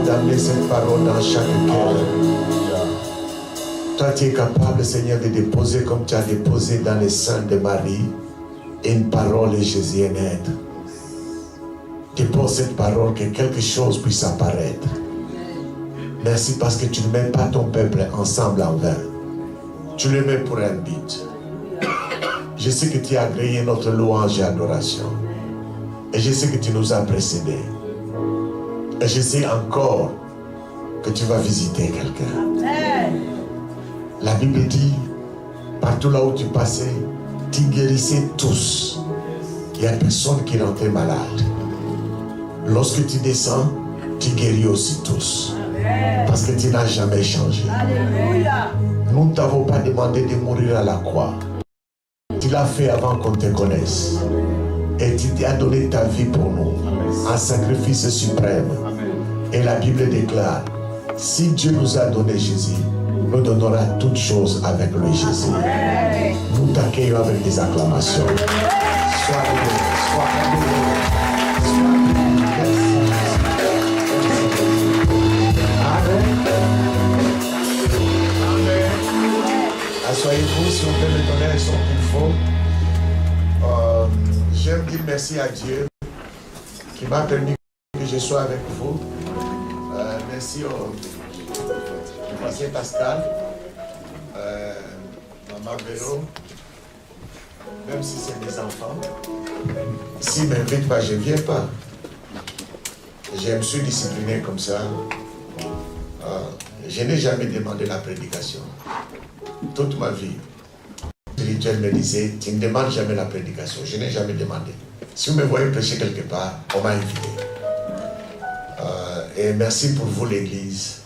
capable d'amener cette parole dans chaque cœur. Toi, tu es capable, Seigneur, de déposer comme tu as déposé dans les seins de Marie une parole et Jésus est naître. Dépose cette parole, que quelque chose puisse apparaître. Merci parce que tu ne mets pas ton peuple ensemble en vain. Tu le mets pour un but. Je sais que tu as agréé notre louange et adoration. Et je sais que tu nous as précédés. Et je sais encore que tu vas visiter quelqu'un. La Bible dit, partout là où tu passais, tu guérissais tous. Il n'y a personne qui rentrait malade. Lorsque tu descends, tu guéris aussi tous. Parce que tu n'as jamais changé. Alléluia. Nous ne t'avons pas demandé de mourir à la croix. Tu l'as fait avant qu'on te connaisse. Et tu t'as donné ta vie pour nous. Un sacrifice suprême. Et la Bible déclare, si Dieu nous a donné Jésus, nous donnera toutes choses avec lui Jésus. Nous t'accueillons avec des acclamations. Sois béni, sois béni. Asseyez-vous si on peut me donner le son qu'il faut. J'aime dire merci à Dieu qui m'a permis que je sois avec vous. Merci au pasteur Pascal, Maman Véro, même si c'est des enfants. S'ils ne m'invitent pas, je ne viens pas. Je me suis discipliné comme ça. Je n'ai jamais demandé la prédication. Toute ma vie, spirituelle me disait, tu ne demandes jamais la prédication. Je n'ai jamais demandé. Si vous me voyez prêcher quelque part, on m'a invité. Et merci pour vous, l'Église.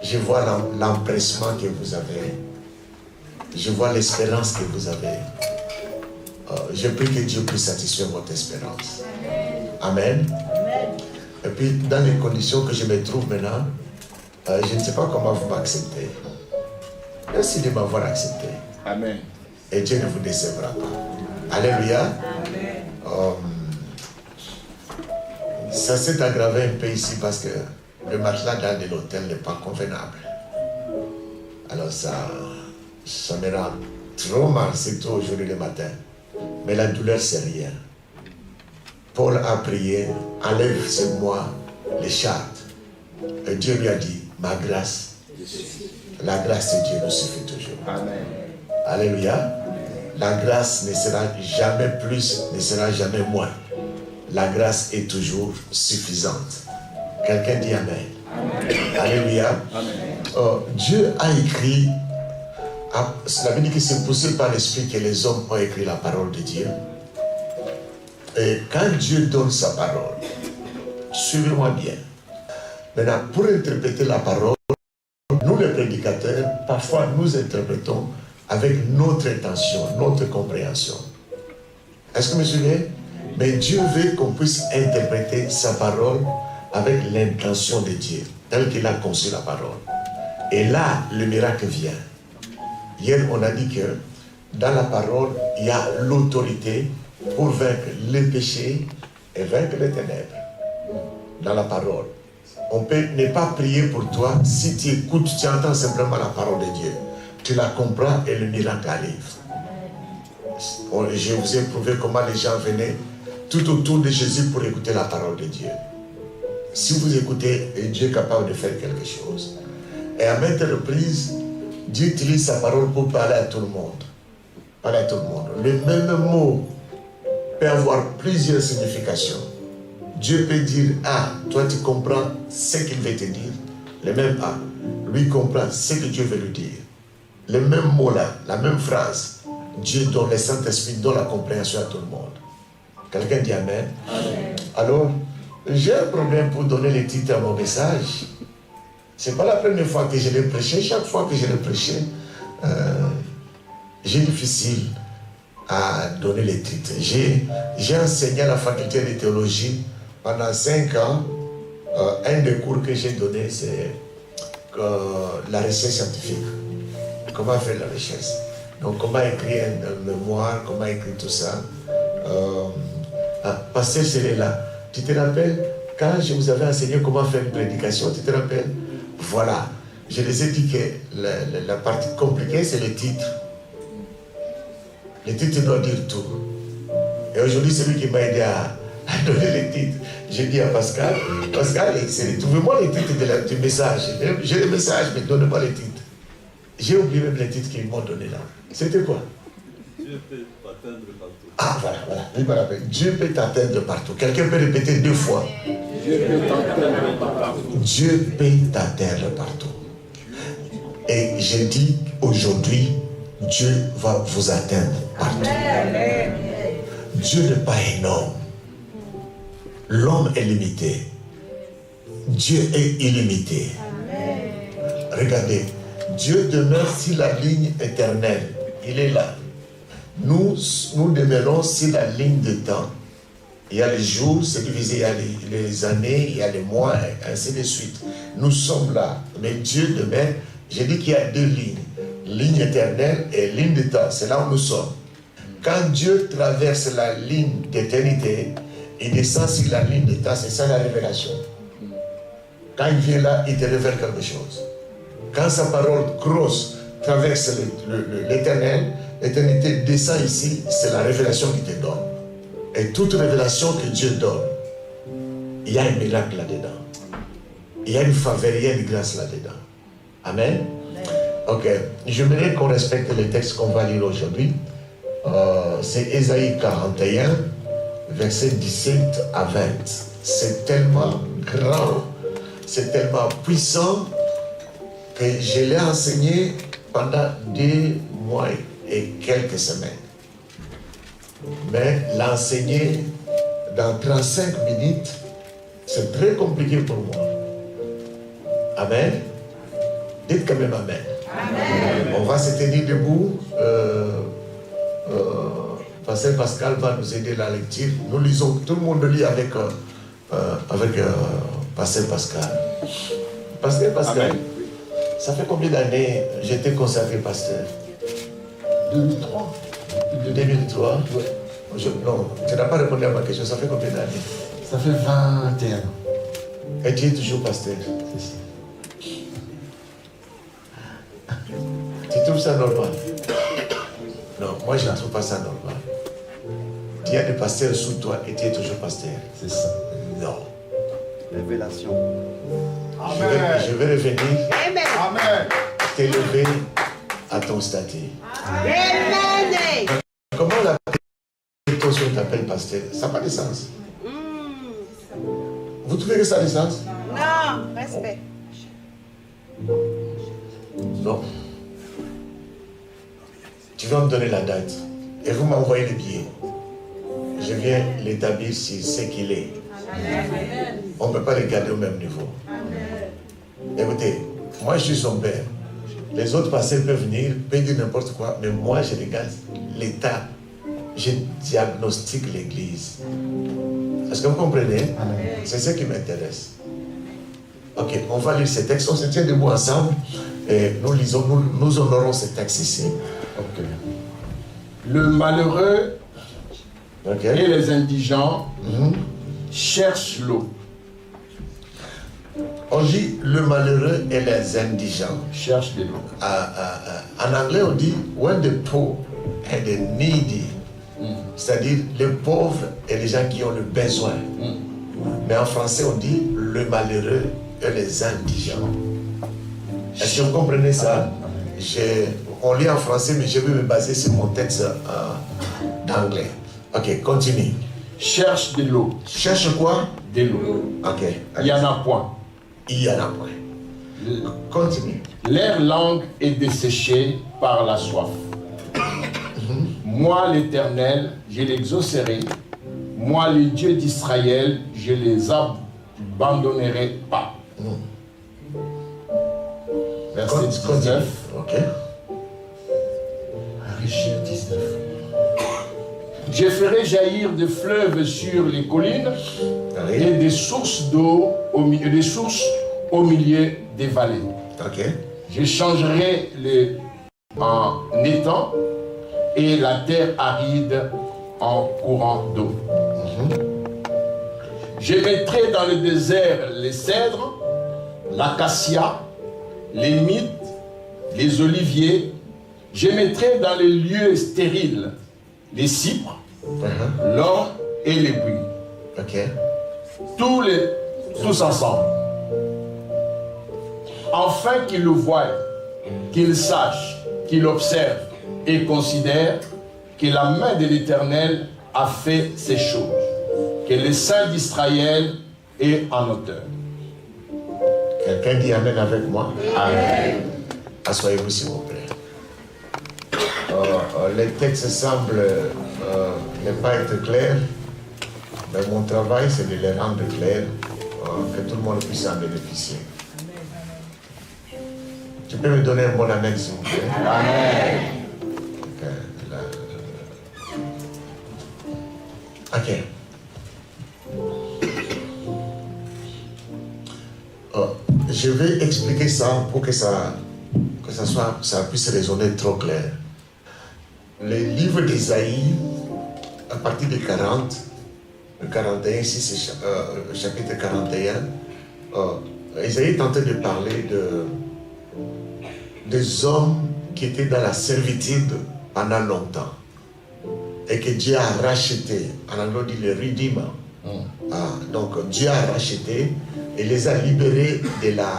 Je vois l'empressement que vous avez. Je vois l'espérance que vous avez. Je prie que Dieu puisse satisfaire votre espérance. Amen. Et puis, dans les conditions que je me trouve maintenant, je ne sais pas comment vous m'acceptez. Merci de m'avoir accepté. Amen. Et Dieu ne vous décevra pas. Alléluia. Amen. Ça s'est aggravé un peu ici parce que le matelas dans de l'hôtel n'est pas convenable. Alors ça me rend trop mal, surtout aujourd'hui le matin. Mais la douleur, c'est rien. Paul a prié, enlève sur moi les chartes. Et Dieu lui a dit, ma grâce, la grâce de Dieu nous suffit toujours. Amen. Alléluia. La grâce ne sera jamais plus, ne sera jamais moins. La grâce est toujours suffisante. Quelqu'un dit Amen. Amen. Alléluia. Amen. Dieu a écrit, cela veut dire que c'est poussé par l'Esprit que les hommes ont écrit la parole de Dieu. Et quand Dieu donne sa parole, suivez-moi bien. Maintenant, pour interpréter la parole, nous les prédicateurs, parfois nous interprétons avec notre intention, notre compréhension. Est-ce que vous me suivez? Mais Dieu veut qu'on puisse interpréter sa parole avec l'intention de Dieu, tel qu'il a conçu la parole. Et là, le miracle vient. Hier, on a dit que dans la parole, il y a l'autorité pour vaincre les péchés et vaincre les ténèbres. Dans la parole. On peut ne pas prier pour toi si tu écoutes, tu entends simplement la parole de Dieu. Tu la comprends et le miracle arrive. Je vous ai prouvé comment les gens venaient tout autour de Jésus pour écouter la parole de Dieu. Si vous écoutez, Dieu est capable de faire quelque chose. Et à maintes reprises, Dieu utilise sa parole pour parler à tout le monde. Parler à tout le monde. Le même mot peut avoir plusieurs significations. Dieu peut dire A, toi tu comprends ce qu'il veut te dire. Le même A, lui comprend ce que Dieu veut lui dire. Le même mot là, la même phrase, Dieu donne, le Saint-Esprit donne la compréhension à tout le monde. Quelqu'un dit Amen. Amen. Alors, j'ai un problème pour donner les titres à mon message. Ce n'est pas la première fois que je l'ai prêché. Chaque fois que je l'ai prêché, j'ai difficile à donner les titres. J'ai enseigné à la faculté de théologie pendant 5 ans. Un des cours que j'ai donné, c'est la recherche scientifique. Comment faire la recherche. Donc, comment écrire un mémoire, comment écrire tout ça. Pasteur Célela, tu te rappelles, Quand je vous avais enseigné comment faire une prédication, tu te rappelles? Voilà. Je les ai dit que la partie compliquée, c'est le titre. Le titre doit dire tout. Et aujourd'hui, c'est lui qui m'a aidé à donner les titres. J'ai dit à Pascal, trouvez-moi les titres du message. J'ai les messages, mais donnez-moi les titres. J'ai oublié même les titres qu'ils m'ont donné là. C'était quoi? Dieu peut t'atteindre partout. Ah, voilà. Il me rappelle. Dieu peut t'atteindre partout. Quelqu'un peut répéter 2 fois. Dieu peut t'atteindre partout. Dieu peut t'atteindre partout. Et je dis aujourd'hui, Dieu va vous atteindre partout. Dieu n'est pas énorme. L'homme est limité. Dieu est illimité. Regardez, Dieu demeure sur la ligne éternelle. Il est là. Nous demeurons sur la ligne de temps. Il y a les jours, c'est divisé, il y a les années, il y a les mois, et ainsi de suite. Nous sommes là. Mais Dieu demeure. J'ai dit qu'il y a 2 lignes. Ligne éternelle et ligne de temps. C'est là où nous sommes. Quand Dieu traverse la ligne d'éternité, il descend sur la ligne de temps. C'est ça la révélation. Quand il vient là, il te révèle quelque chose. Quand sa parole grosse traverse l'éternel, l'éternité descend ici, c'est la révélation qu'il te donne. Et toute révélation que Dieu donne, il y a un miracle là-dedans. Il y a une faveur, il y a une grâce là-dedans. Amen. Ok. J'aimerais qu'on respecte le texte qu'on va lire aujourd'hui. C'est Ésaïe 41, versets 17 à 20. C'est tellement grand, c'est tellement puissant que je l'ai enseigné pendant 2 mois et quelques semaines. Mais l'enseigner dans 35 minutes, c'est très compliqué pour moi. Amen. Dites quand même Amen. Amen. On va se tenir debout. Pasteur Pascal va nous aider à la lecture. Nous lisons, tout le monde lit avec Pasteur Pascal. Pasteur Pascal, Amen. Ça fait combien d'années j'étais consacré pasteur? 2003. 2003? Oui. Non, tu n'as pas répondu à ma question. Ça fait combien d'années? Ça fait 21 ans. Et tu es toujours pasteur? C'est ça. Tu trouves ça normal? Non, moi je ne trouve pas ça normal. Il y a des pasteurs sous toi et tu es toujours pasteur. C'est ça. Non. Révélation. Je vais revenir. Amen. T'élever à ton statut. Amen. Comment la prédication t'appelle pasteur? Ça n'a pas de sens. Vous trouvez que ça a du sens? Non, respect. Non. Tu vas me donner la date et vous m'envoyez le billet. Je viens l'établir sur ce qu'il est. Amen. On ne peut pas les garder au même niveau. Amen. Écoutez, moi je suis son père. Les autres pasteurs peuvent venir, peuvent dire n'importe quoi, mais moi je regarde l'état. Je diagnostique l'église. Est-ce que vous comprenez? C'est ce qui m'intéresse. Ok, on va lire ce texte. On se tient debout ensemble et nous lisons, nous honorons ce texte ici. Ok. Le malheureux et les indigents cherchent l'eau. On dit le malheureux et les indigents. Cherchent de l'eau. En anglais, on dit when the poor and the needy. C'est-à-dire les pauvres et les gens qui ont le besoin. Mais en français, on dit le malheureux et les indigents. Est-ce que vous comprenez ça? On lit en français, mais je vais me baser sur mon texte d'anglais. Ok, continue. Cherche de l'eau. Cherche quoi? De l'eau. Ok. Il n'y en a point. Il y en a point. Continue. Leur langue est desséchée par la soif. Moi, l'Éternel, je l'exaucerai. Moi, le Dieu d'Israël, je les abandonnerai pas. Verset 19. Ok. Régime 19. Je ferai jaillir des fleuves sur les collines et des sources d'eau au milieu des vallées. Ok. Je changerai en étang et la terre aride en courant d'eau. Je mettrai dans le désert les cèdres, l'acacia, les mythes, les oliviers. Je mettrai dans les lieux stériles les cypres, l'or et les buis. Tous ensemble. Afin qu'ils le voient, qu'ils sachent, qu'ils observent et considèrent que la main de l'Éternel a fait ces choses, que le Saint d'Israël est en auteur. Quelqu'un dit Amen avec moi? Amen. Asseyez-vous s'il vous plaît. Les textes semblent ne pas être clairs, mais mon travail c'est de les rendre clairs, que tout le monde puisse en bénéficier. Tu peux me donner un bon amen s'il vous plaît? Amen. Ok. Je vais expliquer ça pour que ça puisse résonner trop clair. Le livre d'Ésaïe, à partir de 40, le 41, ici c'est chapitre 41, Ésaïe est en train de parler des hommes qui étaient dans la servitude pendant longtemps et que Dieu a racheté. En anglais on dit le redeemer. Donc Dieu a racheté et les a libérés de la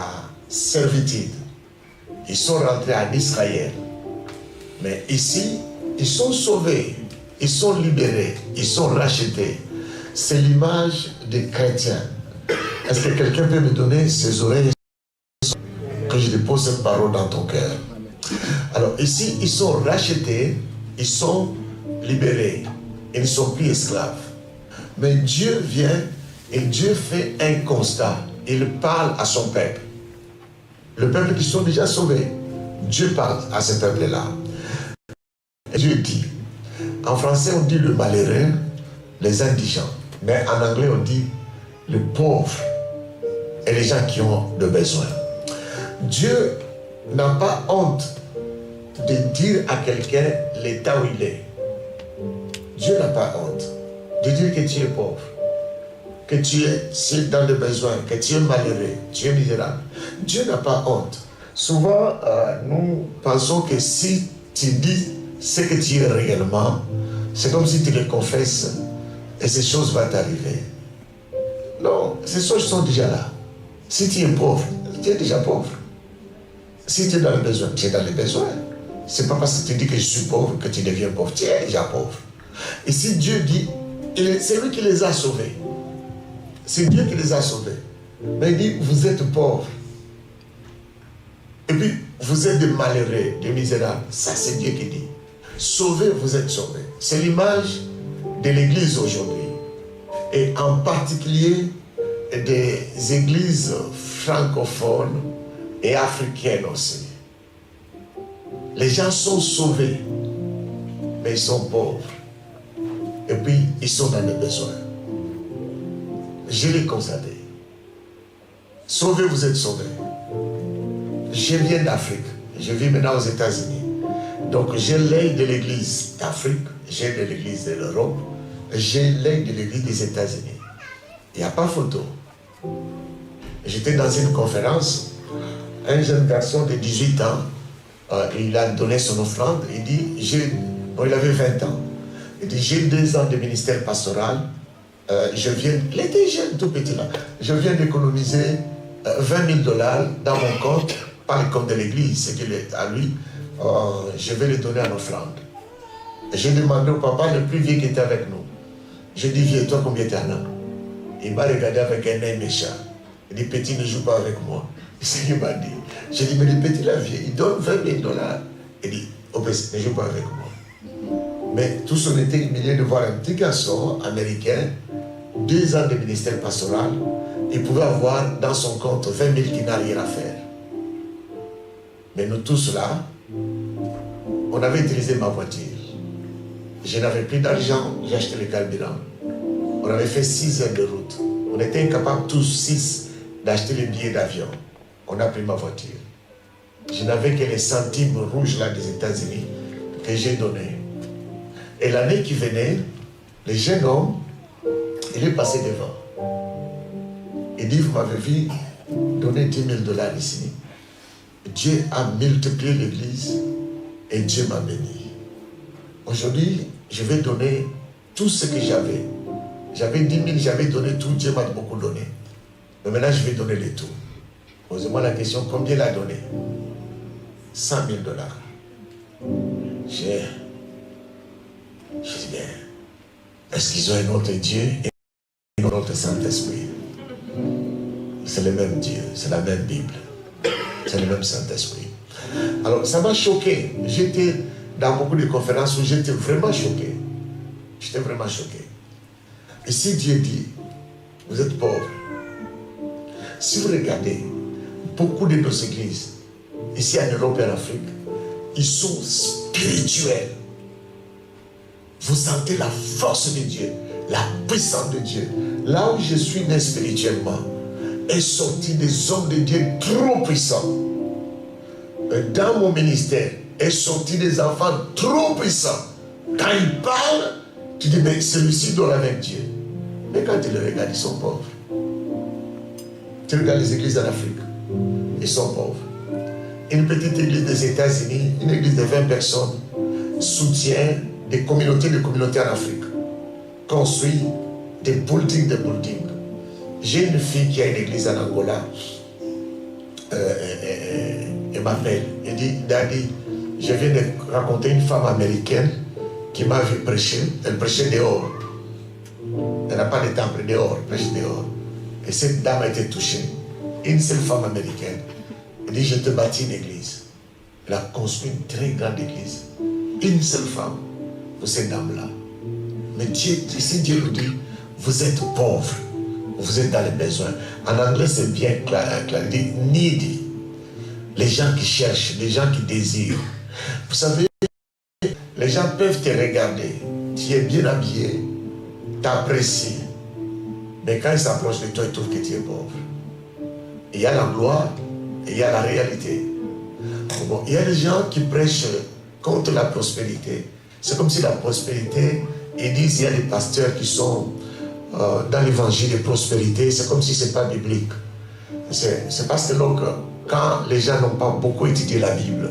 servitude. Ils sont rentrés en Israël. Mais ici, ils sont sauvés, ils sont libérés, ils sont rachetés. C'est l'image des chrétiens. Est-ce que quelqu'un peut me donner ses oreilles que je dépose cette parole dans ton cœur? Alors ici, ils sont rachetés, ils sont libérés, ils ne sont plus esclaves. Mais Dieu vient et Dieu fait un constat. Il parle à son peuple. Le peuple qui sont déjà sauvés. Dieu parle à ce peuple-là. Dieu dit, en français on dit le malheureux, les indigents. Mais en anglais on dit le pauvre et les gens qui ont de besoin. Dieu n'a pas honte de dire à quelqu'un l'état où il est. Dieu n'a pas honte de dire que tu es pauvre, que tu es dans le besoin, que tu es malheureux, tu es misérable. Dieu n'a pas honte. Souvent, nous pensons que si tu dis ce que tu es réellement, c'est comme si tu le confesses et ces choses vont t'arriver. Non, ces choses sont déjà là. Si tu es pauvre, tu es déjà pauvre. Si tu es dans le besoin, tu es dans le besoin. C'est pas parce que tu dis que je suis pauvre que tu deviens pauvre. Tu es déjà pauvre. Et si Dieu dit, c'est lui qui les a sauvés. C'est Dieu qui les a sauvés. Mais il dit, vous êtes pauvres. Et puis, vous êtes des malheureux, des misérables. Ça, c'est Dieu qui dit. Sauvés, vous êtes sauvés. C'est l'image de l'Église aujourd'hui. Et en particulier des églises francophones et africaines aussi. Les gens sont sauvés, mais ils sont pauvres. Et puis, ils sont dans les besoins. Je l'ai constaté. Sauvés, vous êtes sauvés. Je viens d'Afrique. Je vis maintenant aux États-Unis. Donc, j'ai l'œil de l'église d'Afrique, j'ai de l'église de l'Europe, j'ai l'œil de l'église des États-Unis. Il n'y a pas photo. J'étais dans une conférence, un jeune garçon de 18 ans, il a donné son offrande, il dit, il avait 20 ans, il dit, j'ai 2 ans de ministère pastoral, il était jeune, tout petit là, je viens d'économiser $20 000 dans mon compte, pas le compte de l'église, c'est qu'il est à lui, je vais le donner en offrande. J'ai demandé au papa le plus vieux qui était avec nous. J'ai dit, vieux, toi combien t'en as? Il m'a regardé avec un œil méchant. Il dit, petit, ne joue pas avec moi. C'est ce qu'il m'a dit. J'ai dit, mais le petit là, vieux, il donne $20 000. Il dit, oh, ne joue pas avec moi. Mais tous on était humiliés de voir un petit garçon américain, 2 ans de ministère pastoral, il pouvait avoir dans son compte 20 000 qui n'a rien à faire. Mais nous tous là, on avait utilisé ma voiture. Je n'avais plus d'argent, j'ai acheté le carburant. On avait fait 6 heures de route. On était incapables tous 6 d'acheter les billets d'avion. On a pris ma voiture. Je n'avais que les centimes rouges là des États-Unis que j'ai donnés. Et l'année qui venait, le jeune homme, il est passé devant. Il dit, vous m'avez vu donner 10 000 $ ici. Dieu a multiplié l'église et Dieu m'a béni. Aujourd'hui, je vais donner tout ce que j'avais. J'avais 10 000, j'avais donné tout, Dieu m'a beaucoup donné. Mais maintenant, je vais donner le tout. Posez-moi la question, combien il a donné? 100 000 $. Je dis bien, est-ce qu'ils ont un autre Dieu et un autre Saint-Esprit? C'est le même Dieu, c'est la même Bible, c'est le même Saint-Esprit. Alors ça m'a choqué. J'étais dans beaucoup de conférences où j'étais vraiment choqué. J'étais vraiment choqué. Et si Dieu dit, vous êtes pauvres, si vous regardez beaucoup de nos églises, ici en Europe et en Afrique, ils sont spirituels. Vous sentez la force de Dieu, la puissance de Dieu. Là où je suis né spirituellement, est sorti des hommes de Dieu trop puissants. Dans mon ministère, est sorti des enfants trop puissants. Quand ils parlent, tu dis, mais celui-ci dort avec Dieu. Mais quand tu les regardes, ils sont pauvres. Tu regardes les églises en Afrique, ils sont pauvres. Une petite église des États-Unis, une église de 20 personnes, soutient des communautés en Afrique, construit des buildings. J'ai une fille qui a une église en Angola. Elle m'appelle. Elle dit, Daddy, je viens de raconter une femme américaine qui m'a vu prêcher. Elle prêchait dehors. Elle n'a pas de temple dehors, elle prêche dehors. Et cette dame a été touchée. Une seule femme américaine. Elle dit, je te bâtis une église. Elle a construit une très grande église. Une seule femme pour cette dame-là. Mais Dieu, si Dieu nous dit, vous êtes pauvres, vous êtes dans les besoins. En anglais, c'est bien clair. Il dit needy. Les gens qui cherchent, les gens qui désirent. Vous savez, les gens peuvent te regarder. Tu es bien habillé, t'apprécient. Mais quand ils s'approchent de toi, ils trouvent que tu es pauvre. Il y a la gloire et il y a la réalité. Bon, il y a des gens qui prêchent contre la prospérité. C'est comme si la prospérité, ils disent, il y a des pasteurs qui sont dans l'évangile de prospérité, c'est comme si ce n'est pas biblique. C'est parce que donc, quand les gens n'ont pas beaucoup étudié la Bible,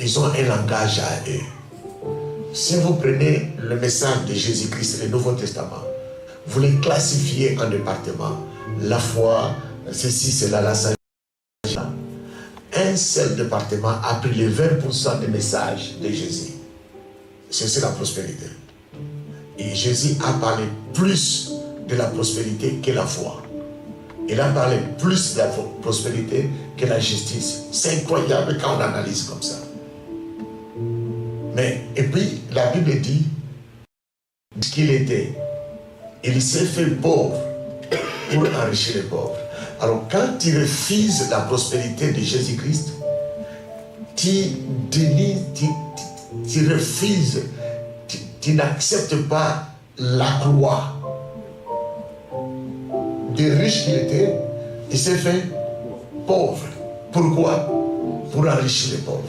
ils ont un langage à eux. Si vous prenez le message de Jésus-Christ, le Nouveau Testament, vous les classifiez en départements. La foi, ceci, cela, la sagesse. Un seul département a pris les 20% des messages de Jésus. C'est la prospérité. Et Jésus a parlé plus de la prospérité que la foi. Il a parlé plus de la prospérité que la justice. C'est incroyable quand on analyse comme ça. Mais, et puis, la Bible dit qu'il était. Il s'est fait pauvre pour enrichir les pauvres. Alors, quand tu refuses la prospérité de Jésus-Christ, tu refuses, tu n'acceptes pas la croix. Des riches qu'il était, il s'est fait pauvre. Pourquoi? Pour enrichir les pauvres.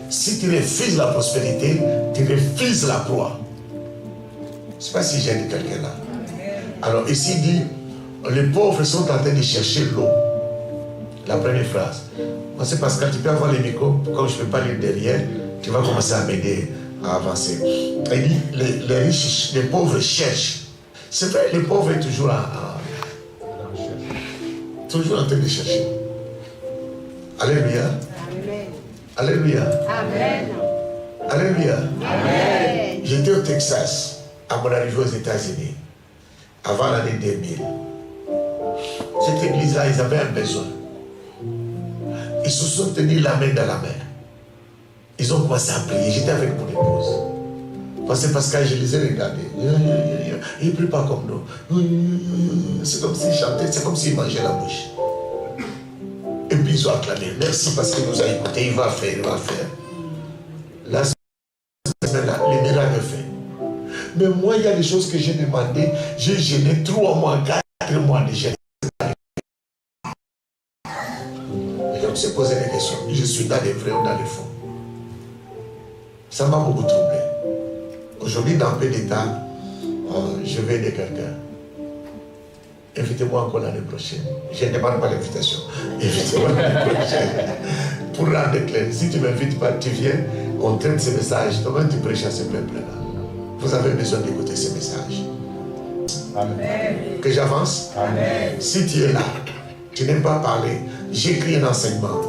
Si tu refuses la prospérité, tu refuses la croix. Je ne sais pas si j'ai dit quelqu'un là. Alors ici il dit, les pauvres sont en train de chercher l'eau. La première phrase. C'est parce que tu peux avoir les micros, comme je ne peux pas lire derrière, tu vas commencer à m'aider à avancer. Il dit, les riches, les pauvres cherchent. C'est vrai, les pauvres sont toujours toujours en train de chercher. Alléluia. Amen. Alléluia. Amen. Alléluia. Amen. J'étais au Texas, à mon arrivée aux États-Unis, avant l'année 2000. Cette église-là, ils avaient un besoin. Ils se sont tenus la main dans la main. Ils ont commencé à prier. J'étais avec mon épouse. Parce que je les ai regardés. Ils ne prient pas comme nous. C'est comme s'ils chantaient, c'est comme s'ils mangeaient la bouche. Et puis ils ont acclamé. Merci parce qu'il nous a écoutés. Il va faire, il va faire. La semaine-là, le miracle est fait. Mais moi, il y a des choses que j'ai demandées. J'ai gêné 3 mois, 4 mois de jeûne. Et je me suis posé des questions. Je suis dans les vrais ou dans les faux. Ça m'a beaucoup troublé. Aujourd'hui, dans peu d'état, je vais aider quelqu'un. Invitez-moi encore l'année prochaine. Je ne demande pas l'invitation. Invitez-moi l'année prochaine. Pour rendre clair, si tu ne m'invites pas, tu viens, on traite ces messages. Comment tu prêches à ce peuple-là? Vous avez besoin d'écouter ces messages. Amen. Que j'avance? Amen. Si tu es là, tu n'aimes pas parler, j'écris un enseignement.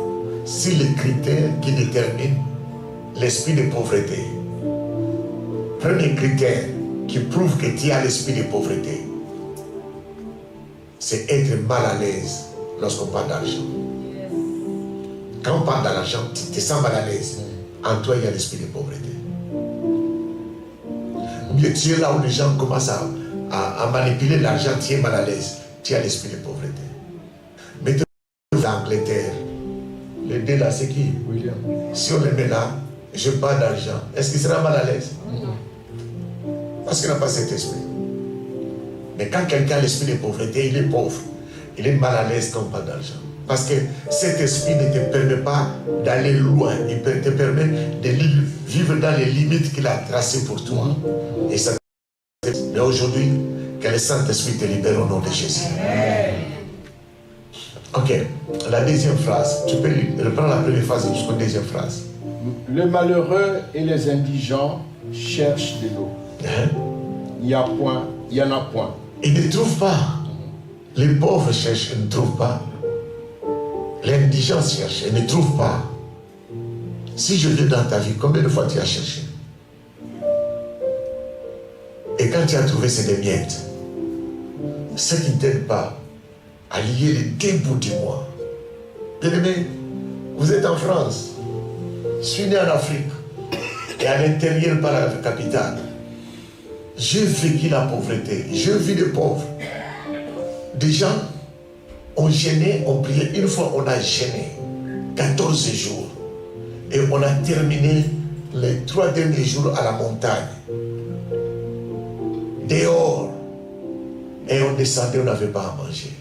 Si les critères qui déterminent l'esprit de pauvreté, premier critère qui prouve que tu as l'esprit de pauvreté, c'est être mal à l'aise lorsqu'on parle d'argent. Quand on parle d'argent, tu te sens mal à l'aise. En toi, il y a l'esprit de pauvreté. Ou bien tu es là où les gens commencent à manipuler l'argent, tu es mal à l'aise. Tu as l'esprit de pauvreté. Mais l'Angleterre, les deux là, c'est qui? William. Si on les met là, je parle d'argent, est-ce qu'il sera mal à l'aise? Parce qu'il n'a pas cet esprit. Mais quand quelqu'un a l'esprit de pauvreté, il est pauvre. Il est mal à l'aise quand on parle d'argent. Parce que cet esprit ne te permet pas d'aller loin. Il te permet de vivre dans les limites qu'il a tracées pour toi. Et ça. Mais aujourd'hui, que le Saint-Esprit te libère au nom de Jésus. Ok, la deuxième phrase. Tu peux reprendre la première phrase jusqu'à la deuxième phrase. Le malheureux et les indigents cherchent de l'eau. Il y en a point. Ils ne trouvent pas. Les pauvres cherchent, ils ne trouvent pas. L'indigent cherche, ils ne trouvent pas. Si je viens dans ta vie, combien de fois tu as cherché? Et quand tu as trouvé, c'est des miettes. Ce qui ne t'aide pas à lier les deux bouts du mois. Bien-aimé, vous êtes en France. Je suis né en Afrique. Et à l'intérieur, par la capitale. J'ai vécu la pauvreté. J'ai vu des pauvres. Des gens ont gêné, ont prié. Une fois, on a gêné 14 jours. Et on a terminé les 3 derniers jours à la montagne. Dehors. Et on descendait, on n'avait pas à manger.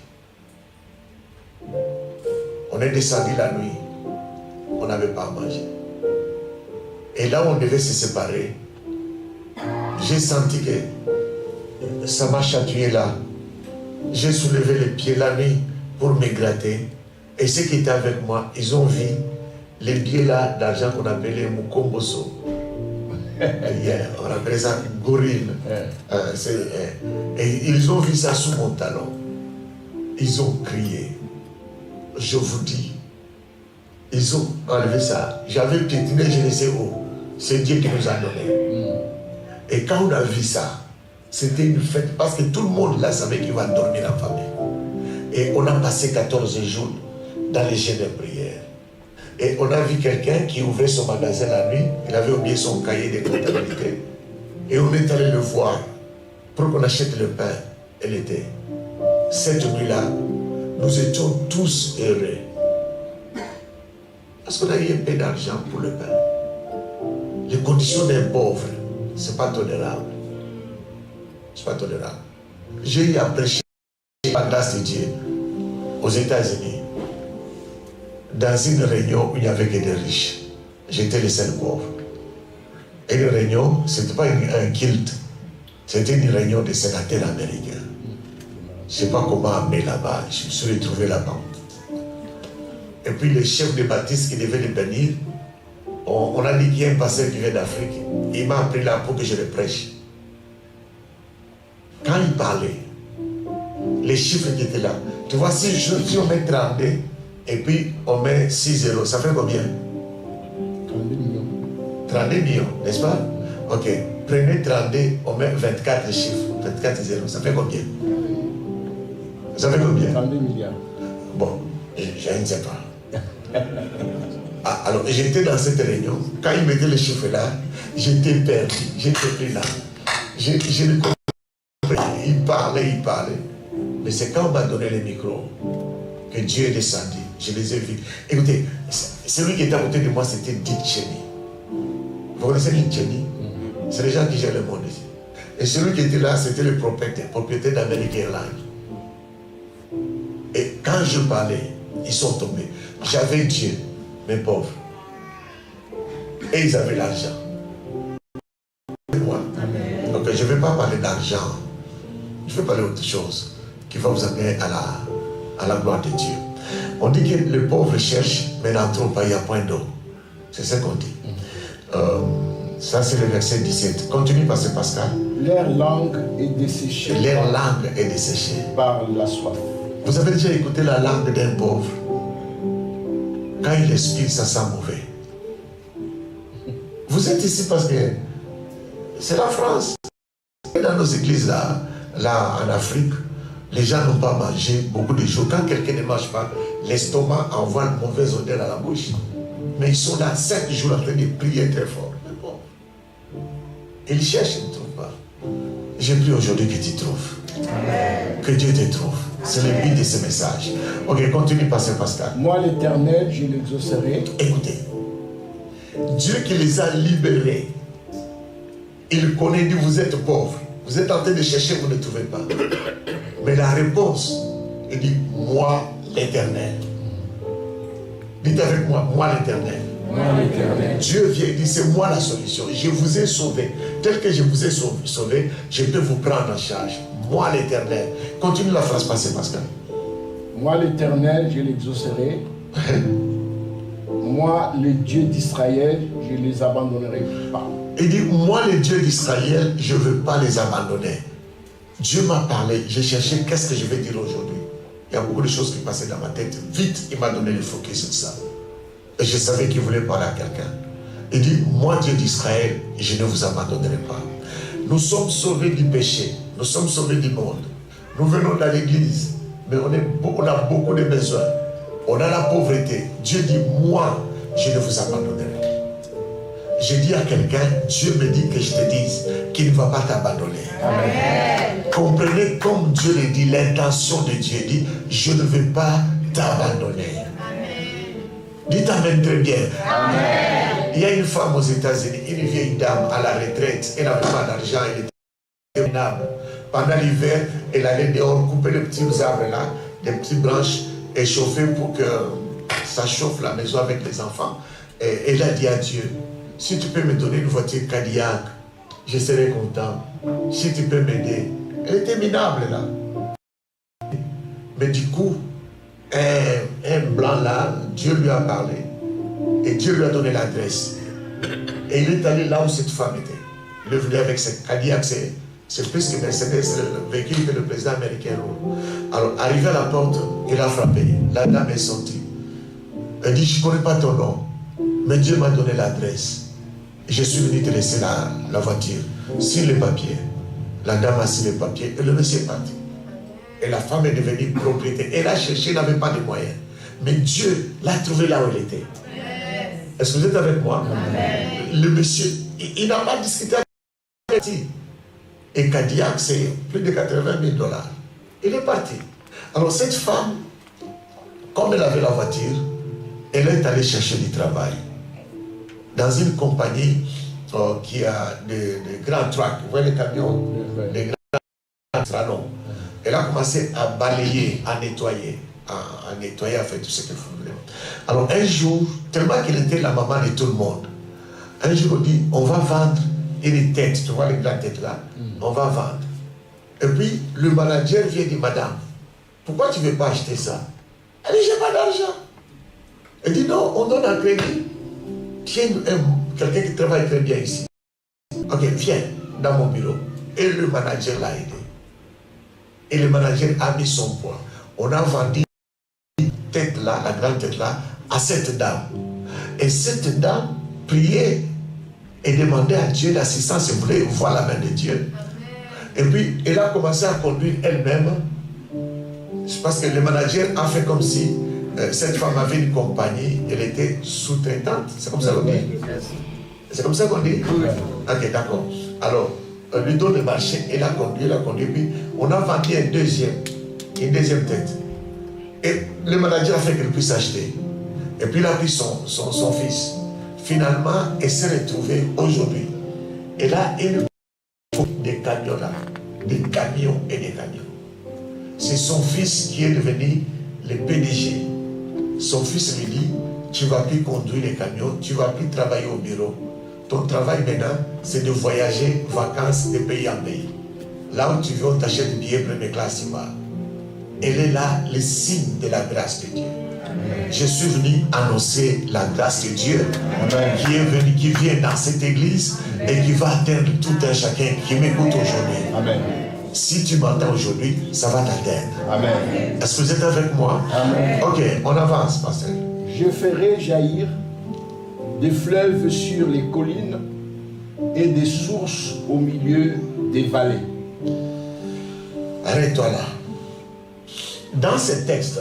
On est descendu la nuit. On n'avait pas à manger. Et là où on devait se séparer, j'ai senti que ça m'a chatouillé là. J'ai soulevé les pieds la nuit pour me gratter. Et ceux qui étaient avec moi, ils ont vu les billets là d'argent qu'on appelait Mukomboso. On appelait ça gorille. Et ils ont vu ça sous mon talon. Ils ont crié. Je vous dis. Ils ont enlevé ça. J'avais piétiné, je ne sais où. C'est Dieu qui nous a donné. Et quand on a vu ça, c'était une fête. Parce que tout le monde là savait qu'il va dormir en famille. Et on a passé 14 jours dans les jeûnes de prière. Et on a vu quelqu'un qui ouvrait son magasin la nuit. Il avait oublié son cahier de comptabilité. Et on est allé le voir pour qu'on achète le pain et le thé. Cette nuit-là, nous étions tous heureux. Parce qu'on a eu un peu d'argent pour le pain. Les conditions d'un pauvre, ce n'est pas tolérable. C'est pas tolérable. J'ai eu à prêcher la grâce de Dieu aux États-Unis. Dans une réunion où il n'y avait que des riches. J'étais le seul pauvre. Et une réunion, ce n'était pas un culte. C'était une réunion des sénateurs américains. Je ne sais pas comment amener là-bas. Je me suis retrouvé là-bas. Et puis le chef de baptiste qui devait les bénir, on a dit qu'il y a un pasteur qui vient d'Afrique. Il m'a appris là pour que je le prêche. Quand il parlait, les chiffres qui étaient là, tu vois, si on met 32 et puis on met 6 zéros, ça fait combien? 32 millions. 32 millions, n'est-ce pas? Ok, prenez 32, on met 24 chiffres, 24 zéros, ça fait combien? Ça fait combien? 32 milliards. Bon, je ne sais pas. Alors, j'étais dans cette réunion. Quand il mettait les chiffres là, j'étais perdu. J'étais pris là. Je ne comprenais pas. Il parlait. Mais c'est quand on m'a donné le micro que Dieu est descendu. Je les ai vus. Écoutez, celui qui était à côté de moi, c'était Dick Cheney. Vous connaissez Dick Cheney? C'est les gens qui gèrent le monde ici. Et celui qui était là, c'était le propriétaire d'American Airlines. Et quand je parlais, ils sont tombés. J'avais Dieu, mes pauvres. Et ils avaient l'argent. Moi. Donc je ne vais pas parler d'argent. Je vais parler d'autre chose. qui va vous amener à la gloire de Dieu. On dit que le pauvre cherche, mais n'en trouve pas, il n'y a point d'eau. C'est ce qu'on dit. Ça, c'est le verset 17. Continue, Pasteur Pascal. Leur langue est desséchée. Leur langue est desséchée Par la soif. Vous avez déjà écouté la langue d'un pauvre? Quand il expire, ça sent mauvais. Vous êtes ici parce que c'est la France. Dans nos églises là en Afrique, les gens n'ont pas mangé beaucoup de jours. Quand quelqu'un ne mange pas, l'estomac envoie une mauvaise odeur à la bouche. Mais ils sont là 5 jours en train de prier très fort. Mais bon, ils cherchent, ils ne trouvent pas. J'ai pris aujourd'hui que tu trouves. Amen. Que Dieu te trouve. C'est le but de ce message. Ok, continue, Pasteur Pascal. Moi, l'Éternel, je l'exaucerai. Écoutez, Dieu qui les a libérés, il connaît, dit vous êtes pauvres. Vous êtes en train de chercher, vous ne trouvez pas. Mais la réponse, il dit, moi l'Éternel. Dites avec moi, moi l'Éternel. Dieu vient et dit, c'est moi la solution. Je vous ai sauvé. Tel que je vous ai sauvé, je peux vous prendre en charge. Moi l'Éternel. Continue la phrase passée, Pascal. Moi l'Éternel, je l'exaucerai. Moi, le Dieu d'Israël, je ne les abandonnerai pas. Il dit, moi le Dieu d'Israël, je ne veux pas les abandonner. Dieu m'a parlé, j'ai cherché qu'est-ce que je vais dire aujourd'hui. Il y a beaucoup de choses qui passaient dans ma tête. Vite, il m'a donné le focus sur ça. Et je savais qu'il voulait parler à quelqu'un. Il dit, moi Dieu d'Israël, je ne vous abandonnerai pas. Nous sommes sauvés du péché. Nous sommes sauvés du monde. Nous venons dans l'église, mais on a beaucoup de besoins. On a la pauvreté. Dieu dit, moi, je ne vous abandonnerai pas. Je dis à quelqu'un, Dieu me dit que je te dise qu'il ne va pas t'abandonner. Amen. Comprenez comme Dieu le dit, l'intention de Dieu dit, je ne vais pas t'abandonner. Dites Amen très bien. Amen. Il y a une femme aux États-Unis, une vieille dame à la retraite, elle n'avait pas d'argent, elle était minable. Pendant l'hiver, elle allait dehors couper les petits arbres là, des petites branches, et chauffer pour que ça chauffe la maison avec les enfants. Et elle a dit à Dieu, si tu peux me donner une voiture Cadillac, je serai content. Si tu peux m'aider. Elle était minable là. Mais du coup, un blanc là, Dieu lui a parlé. Et Dieu lui a donné l'adresse. Et il est allé là où cette femme était. Il est venu avec cette Cadillac, c'est plus que Mercedes, le véhicule que le président américain roule. Alors, arrivé à la porte, il a frappé. La dame est sortie. Elle dit, je ne connais pas ton nom, mais Dieu m'a donné l'adresse. Je suis venu te laisser la voiture. Sur les papiers. La dame a signé les papiers et le monsieur est parti. Et la femme est devenue propriétaire. Elle a cherché, elle n'avait pas de moyens. Mais Dieu l'a trouvé là où elle était. Est-ce que vous êtes avec moi? Amen. Le monsieur, il n'a pas discuté avec lui. Et Cadillac, c'est plus de 80 000 $. Il est parti. Alors cette femme, comme elle avait la voiture, elle est allée chercher du travail. Dans une compagnie qui a des grands trucks, vous voyez les camions, les grands tranons. Elle a commencé à balayer, à nettoyer, à faire tout ce qu'elle voulait. Alors un jour, tellement qu'elle était la maman de tout le monde, un jour on dit, on va vendre une tête, tu vois les grandes têtes là, on va vendre. Et puis le manager vient dire, madame, pourquoi tu ne veux pas acheter ça? Elle dit, j'ai pas d'argent. Elle dit, non, on donne un crédit. Tiens, quelqu'un qui travaille très bien ici. Ok, viens dans mon bureau. Et le manager l'a aidé. Et le manager a mis son poids. On a vendu la tête là, la grande tête là, à cette dame. Et cette dame priait et demandait à Dieu l'assistance. Elle voulait voir la main de Dieu. Et puis, elle a commencé à conduire elle-même. Parce que le manager a fait comme si cette femme avait une compagnie, elle était sous-traitante. C'est comme ça qu'on dit? C'est comme ça qu'on dit? Ok, d'accord. Alors, on lui donne le marché, elle a conduit, puis on a vendu une deuxième tête. Et le manager a fait qu'elle puisse acheter. Et puis il a pris son fils. Finalement, elle s'est retrouvée aujourd'hui. Elle a une des camions là, des camions et des camions. C'est son fils qui est devenu le PDG. Son fils lui dit, tu ne vas plus conduire les camions, tu ne vas plus travailler au bureau. Ton travail maintenant, c'est de voyager, vacances, de pays en pays. Là où tu veux, on t'achète des billets première classe, tu vas. elle est là, le signe de la grâce de Dieu. Je suis venu annoncer la grâce de Dieu qui est venu, qui vient dans cette église et qui va atteindre tout un chacun qui m'écoute aujourd'hui. Amen. Si tu m'entends aujourd'hui, ça va t'atteindre. Amen. Est-ce que vous êtes avec moi? Amen. Ok, on avance, pasteur. Je ferai jaillir des fleuves sur les collines et des sources au milieu des vallées. Arrête-toi là. Dans ce texte,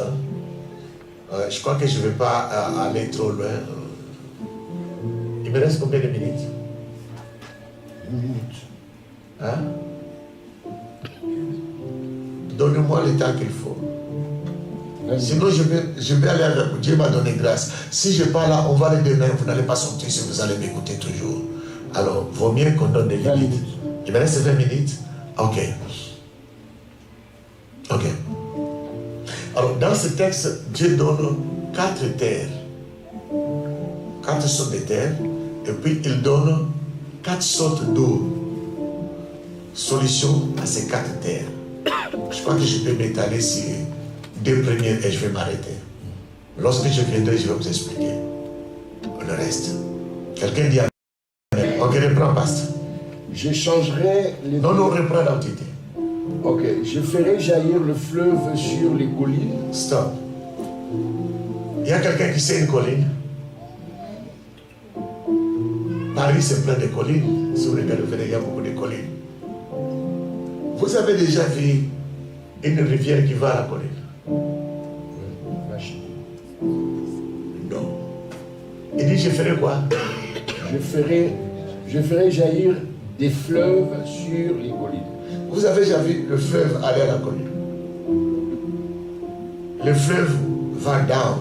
je crois que je ne vais pas aller trop loin. Il me reste combien de minutes? Une minute. Hein? Donne-moi le temps qu'il faut. Sinon, je vais aller avec vous. Dieu m'a donné grâce. Si je parle là, on va aller demain. Vous n'allez pas sortir si vous allez m'écouter toujours. Alors, vaut mieux qu'on donne des limites. Il me reste 20 minutes. Ok. Ok. Alors, dans ce texte, Dieu donne 4 terres. 4 sortes de terres. Et puis, il donne 4 sortes d'eau. Solution à ces 4 terres. Je crois que je peux m'étaler sur 2 premières et je vais m'arrêter. Lorsque je viendrai, je vais vous expliquer le reste. Quelqu'un dit Amen. Ok, reprends, pasteur. Je changerai les... Non, reprends l'entité. Ok, je ferai jaillir le fleuve sur les collines. Stop. Il y a quelqu'un qui sait une colline? Paris, c'est plein de collines. Si vous regardez, il y a beaucoup de collines. Vous avez déjà vu une rivière qui va à la colline? Non. Il dit, je ferai quoi? Je ferai jaillir des fleuves sur les collines. Vous avez déjà vu le fleuve aller à la colline? Le fleuve va down,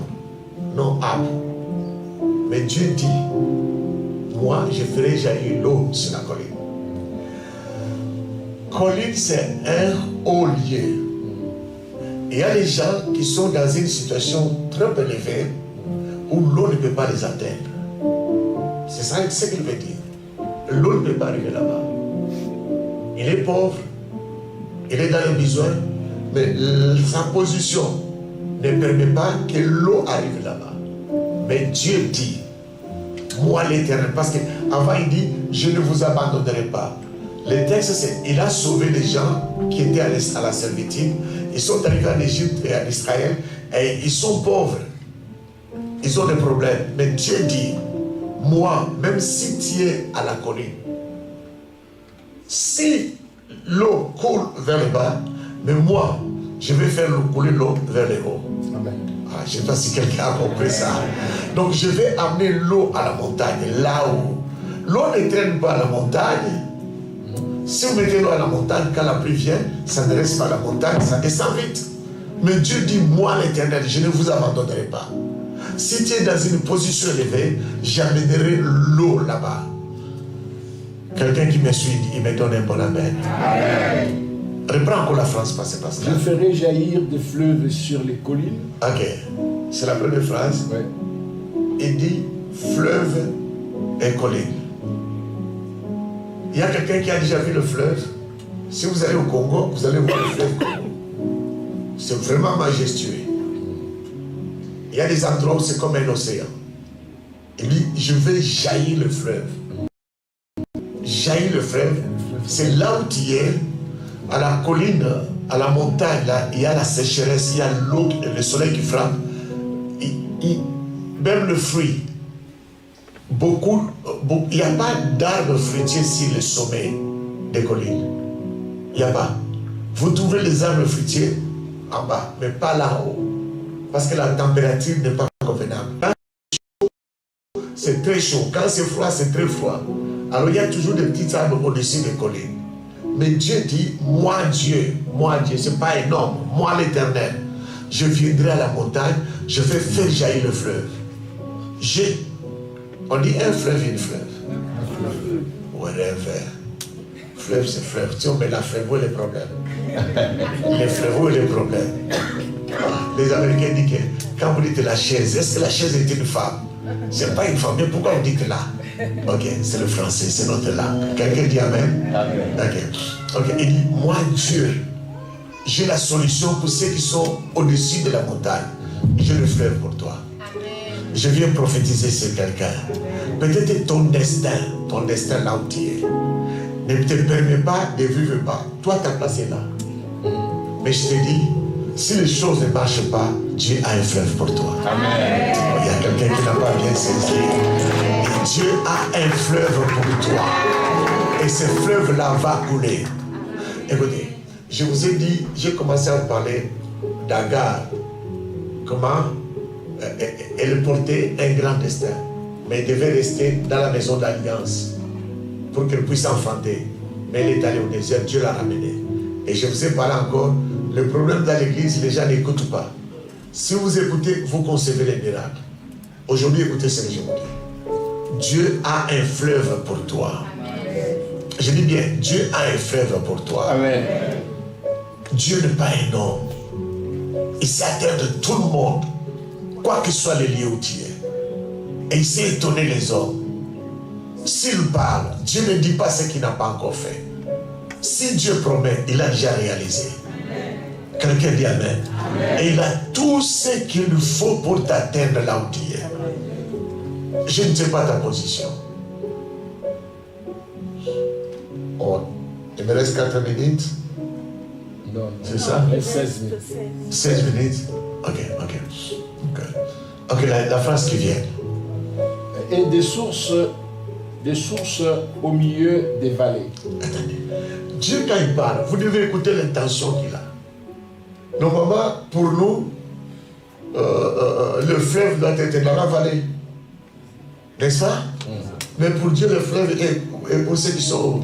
non up. Mais Dieu dit, moi, je ferai jaillir l'eau sur la colline. Colline, c'est un haut lieu. Il y a des gens qui sont dans une situation trop élevée où l'eau ne peut pas les atteindre. C'est ça ce qu'il veut dire. L'eau ne peut pas arriver là-bas. Il est pauvre, il est dans les besoins, mais sa position ne permet pas que l'eau arrive là-bas. Mais Dieu dit, moi l'Éternel, parce qu'avant il dit, je ne vous abandonnerai pas. Le texte, c'est, il a sauvé les gens qui étaient à la servitude. Ils sont arrivés en Égypte et en Israël et ils sont pauvres. Ils ont des problèmes. Mais Dieu dit, moi, même si tu es à la colline, si l'eau coule vers le bas, mais moi, je vais faire couler l'eau vers le haut. Amen. Ah, je ne sais pas si quelqu'un a compris ça. Donc je vais amener l'eau à la montagne, là où l'eau ne traîne pas à la montagne. Si vous mettez l'eau à la montagne, quand la pluie vient, ça ne reste pas à la montagne, ça descend vite. Mais Dieu dit, moi l'Éternel, je ne vous abandonnerai pas. Si tu es dans une position élevée, j'amènerai l'eau là-bas. Quelqu'un qui me suit, il me donne un bon amen. Amen. Reprends encore la France, parce que Je ferai jaillir des fleuves sur les collines. Ok, c'est la première phrase. Ouais. Il dit fleuve et colline. Il y a quelqu'un qui a déjà vu le fleuve. Si vous allez au Congo, vous allez voir le fleuve Congo. C'est vraiment majestueux. Il y a des endroits où c'est comme un océan. Il dit, je vais jaillir le fleuve. Jaillir le fleuve, c'est là où tu es, à la colline, à la montagne, là, il y a la sécheresse, il y a l'eau, le soleil qui frappe. Même le fruit. Il n'y a pas d'arbres fruitiers sur le sommet des collines. Il n'y a pas. Vous trouvez les arbres fruitiers en bas, mais pas là-haut. Parce que la température n'est pas convenable. Quand c'est très chaud, quand c'est froid, c'est très froid. Alors il y a toujours des petits arbres au-dessus des collines. Mais Dieu dit, moi Dieu, ce n'est pas un homme, moi l'Éternel, je viendrai à la montagne, je vais faire jaillir le fleuve. On dit un fleuve et une fleuve. Whatever. Fleuve, c'est fleuve. Si on met la fleuve, où est le problème? Les fleuves, où est le problème? Les Américains disent que quand vous dites la chaise, est-ce que la chaise est une femme? C'est pas une femme, mais pourquoi vous dites là? Ok, c'est le français, c'est notre langue. Quelqu'un dit Amen? Amen. Ok, il dit, moi Dieu, j'ai la solution pour ceux qui sont au-dessus de la montagne. J'ai le fleuve pour toi. Je viens prophétiser sur quelqu'un. Peut-être ton destin là où tu es, ne te permet pas de vivre pas. Toi, ta place est là. Mais je te dis, si les choses ne marchent pas, Dieu a un fleuve pour toi. Amen. Il y a quelqu'un qui n'a pas bien saisi. Dieu a un fleuve pour toi. Et ce fleuve-là va couler. Écoutez, je vous ai dit, j'ai commencé à vous parler d'Agar. Comment elle portait un grand destin. Mais elle devait rester dans la maison d'alliance pour qu'elle puisse enfanter. Mais elle est allée au désert, Dieu l'a ramenée. Et je vous ai parlé encore, le problème dans l'église, les gens n'écoutent pas. Si vous écoutez, vous concevez les miracles. Aujourd'hui, écoutez ce que je vous dis. Dieu a un fleuve pour toi. Je dis bien, Dieu a un fleuve pour toi. Amen. Dieu n'est pas un homme. Il sait atteindre tout le monde, quoi que soit les lieux où tu es. Et il sait étonner les hommes. S'il parle, Dieu ne dit pas ce qu'il n'a pas encore fait. Si Dieu promet, il a déjà réalisé. Quelqu'un dit Amen. Et il a tout ce qu'il lui faut pour t'atteindre là où tu es. Je ne sais pas ta position. Oh, il me reste 4 minutes. Non, c'est ça? 16 minutes. 16 minutes? Ok, la phrase qui vient. Et des sources au milieu des vallées. Attendez. Dieu, quand il parle, vous devez écouter l'intention qu'il a. Normalement, pour nous, le fleuve doit être dans la vallée. N'est-ce pas? Mais pour Dieu, le fleuve est pour ceux qui sont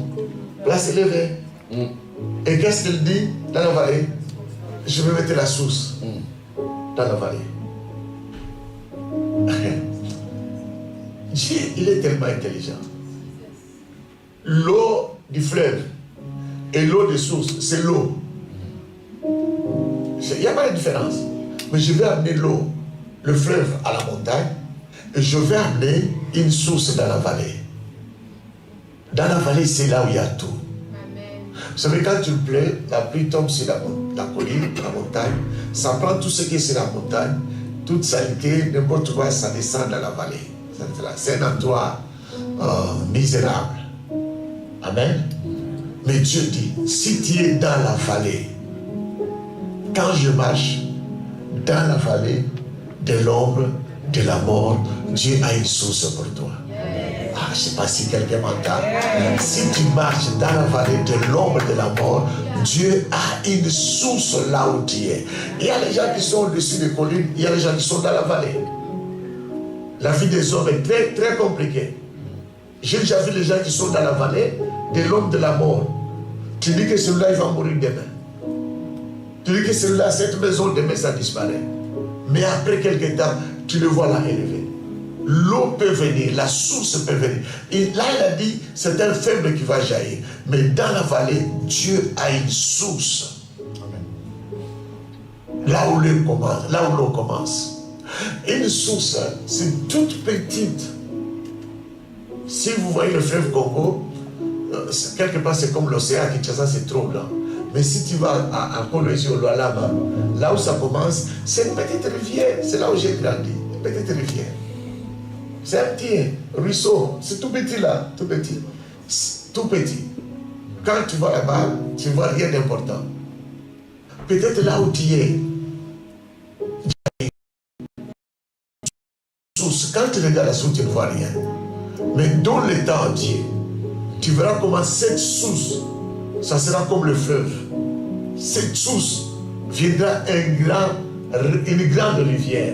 place élevée. Et qu'est-ce qu'il dit dans la vallée? Je vais mettre la source dans la vallée. Dieu, il est tellement intelligent. L'eau du fleuve et l'eau des sources, c'est l'eau. Il n'y a pas de différence. Mais je vais amener l'eau, le fleuve à la montagne, et je vais amener une source dans la vallée. Dans la vallée, c'est là où il y a tout. Vous savez, quand il pleut, la pluie tombe sur la colline, la montagne, ça prend tout ce qui est sur la montagne, toute saleté, n'importe quoi, ça descend dans la vallée. C'est un endroit misérable. Amen. Mais Dieu dit, si tu es dans la vallée, quand je marche dans la vallée de l'ombre de la mort, Dieu a une source pour toi. Ah, je ne sais pas si quelqu'un m'entend. Si tu marches dans la vallée de l'ombre de la mort, Dieu a une source là où tu es. Il y a les gens qui sont au-dessus des collines, il y a les gens qui sont dans la vallée. La vie des hommes est très, très compliquée. J'ai déjà vu les gens qui sont dans la vallée de l'ombre de la mort. Tu dis que celui-là, il va mourir demain. Tu dis que celui-là, cette maison, demain, ça disparaît. Mais après quelques temps, tu le vois là élevé. L'eau peut venir, la source peut venir. Et là, il a dit, c'est un faible qui va jaillir. Mais dans la vallée, Dieu a une source. Là où l'eau commence. Une source, c'est toute petite. Si vous voyez le fleuve Congo, quelque part c'est comme l'océan Kinshasa, c'est trop grand. Mais si tu vas à Colombie, au Lualaba, là où ça commence, c'est une petite rivière. C'est là où j'ai grandi. Une petite rivière. C'est un petit ruisseau. C'est tout petit là. Tout petit. Tout petit. Quand tu vas là-bas, tu ne vois rien d'important. Peut-être là où tu es, quand tu regardes la source, tu ne vois rien. Mais dans le temps entier, tu verras comment cette source, ça sera comme le fleuve. Cette source viendra une grande rivière.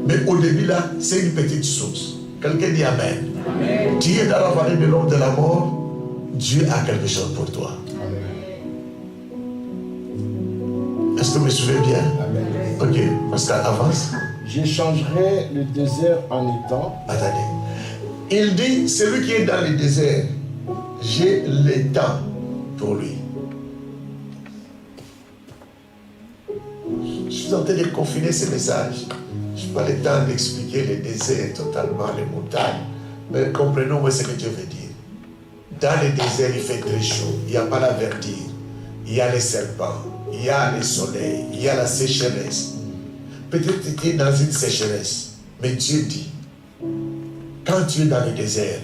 Mais au début là, c'est une petite source. Quelqu'un dit Amen. Amen. Tu es dans la vallée de l'ombre de la mort, Dieu a quelque chose pour toi. Est-ce que vous me suivez bien? Amen. Ok, Pascal, avance. J'échangerai le désert en étang. Attendez. Il dit, celui qui est dans le désert, j'ai le temps pour lui. Je suis en train de confiner ce message. Je n'ai pas le temps d'expliquer le désert totalement, les montagnes. Mais comprenons-moi ce que Dieu veut dire. Dans le désert, il fait très chaud. Il n'y a pas la verdure. Il y a les serpents. Il il y a le soleil, il y a la sécheresse. Peut-être que tu es dans une sécheresse, mais Dieu dit, quand tu es dans le désert,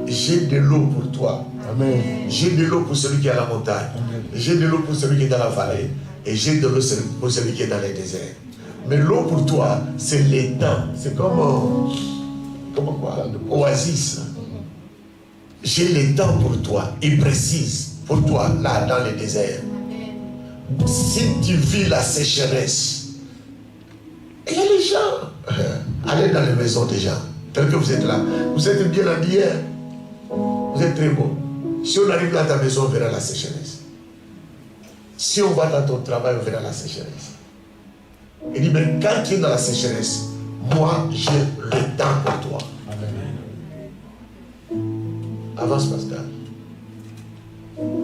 j'ai de l'eau pour toi. Amen. J'ai de l'eau pour celui qui est à la montagne. J'ai de l'eau pour celui qui est dans la vallée. Et j'ai de l'eau pour celui qui est dans les déserts. Mais l'eau pour toi, c'est l'étang. C'est comme quoi? Oasis. J'ai l'étang pour toi. Il précise pour toi, là, dans les déserts. Si tu vis la sécheresse, il y a les gens. Allez dans les maisons des gens. Tel que vous êtes là. Vous êtes bien habillés. Vous êtes très beau. Si on arrive dans ta maison, on verra la sécheresse. Si on va dans ton travail, on verra la sécheresse. Il dit, mais quand tu es dans la sécheresse, moi, j'ai le temps pour toi. Avance, Pascal.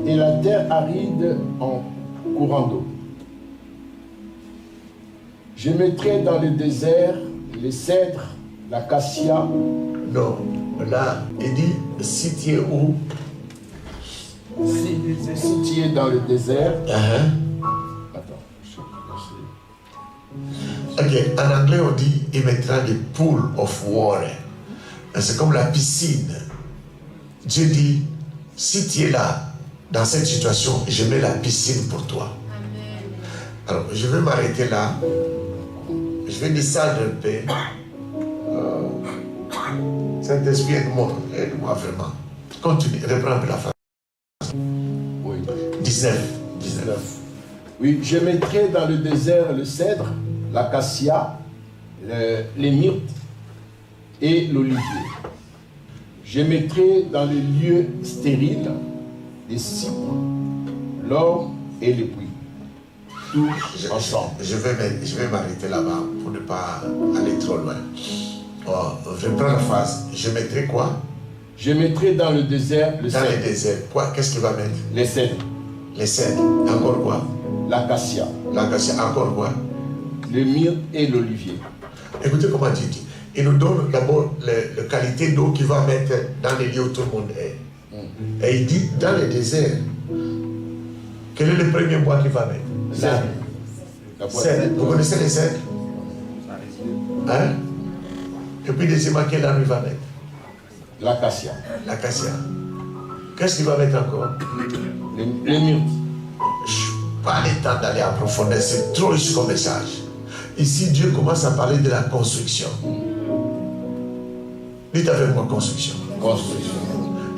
Et la terre aride en courant d'eau. Je mettrai dans le désert les cèdres, l'acacia. Non, là, il dit, si tu es où? Si tu es dans le désert. Attends, Ok, en anglais on dit, il mettra des pools of water. C'est comme la piscine. Dieu dit, si tu es là, dans cette situation, je mets la piscine pour toi. Amen. Alors, je vais m'arrêter là. Je vais descendre un peu. Saint-Esprit, aide-moi vraiment. Continue, reprends un peu la fin. Oui. 19. Oui, je mettrai dans le désert le cèdre, l'acacia, les myrtes et l'olivier. Je mettrai dans les lieux stériles les cypres, l'or et les puits. Tout ensemble. Je vais m'arrêter là-bas pour ne pas aller trop loin. Je prends la phrase. Je mettrai quoi? Je mettrai dans le désert le cèdre. Dans le désert. Quoi? Qu'est-ce qu'il va mettre? Les cèdres. Les cèdres. Encore quoi? L'acacia. L'acacia. Encore quoi? Le myrte et l'olivier. Écoutez comment Dieu dit. Il nous donne d'abord la qualité d'eau qu'il va mettre dans les lieux où tout le monde est. Et il dit dans le désert, quel est le premier bois qu'il va mettre? Cèdre. Vous connaissez les cèdres? Hein? Et puis deuxièmement, quel arbre il va mettre? L'acacia. L'acacia. Qu'est-ce qu'il va mettre encore? Les myrtes. Je n'ai pas le temps d'aller en profondeur, c'est trop riche comme message. Ici, Dieu commence à parler de la construction. Dites avec moi construction. Construction.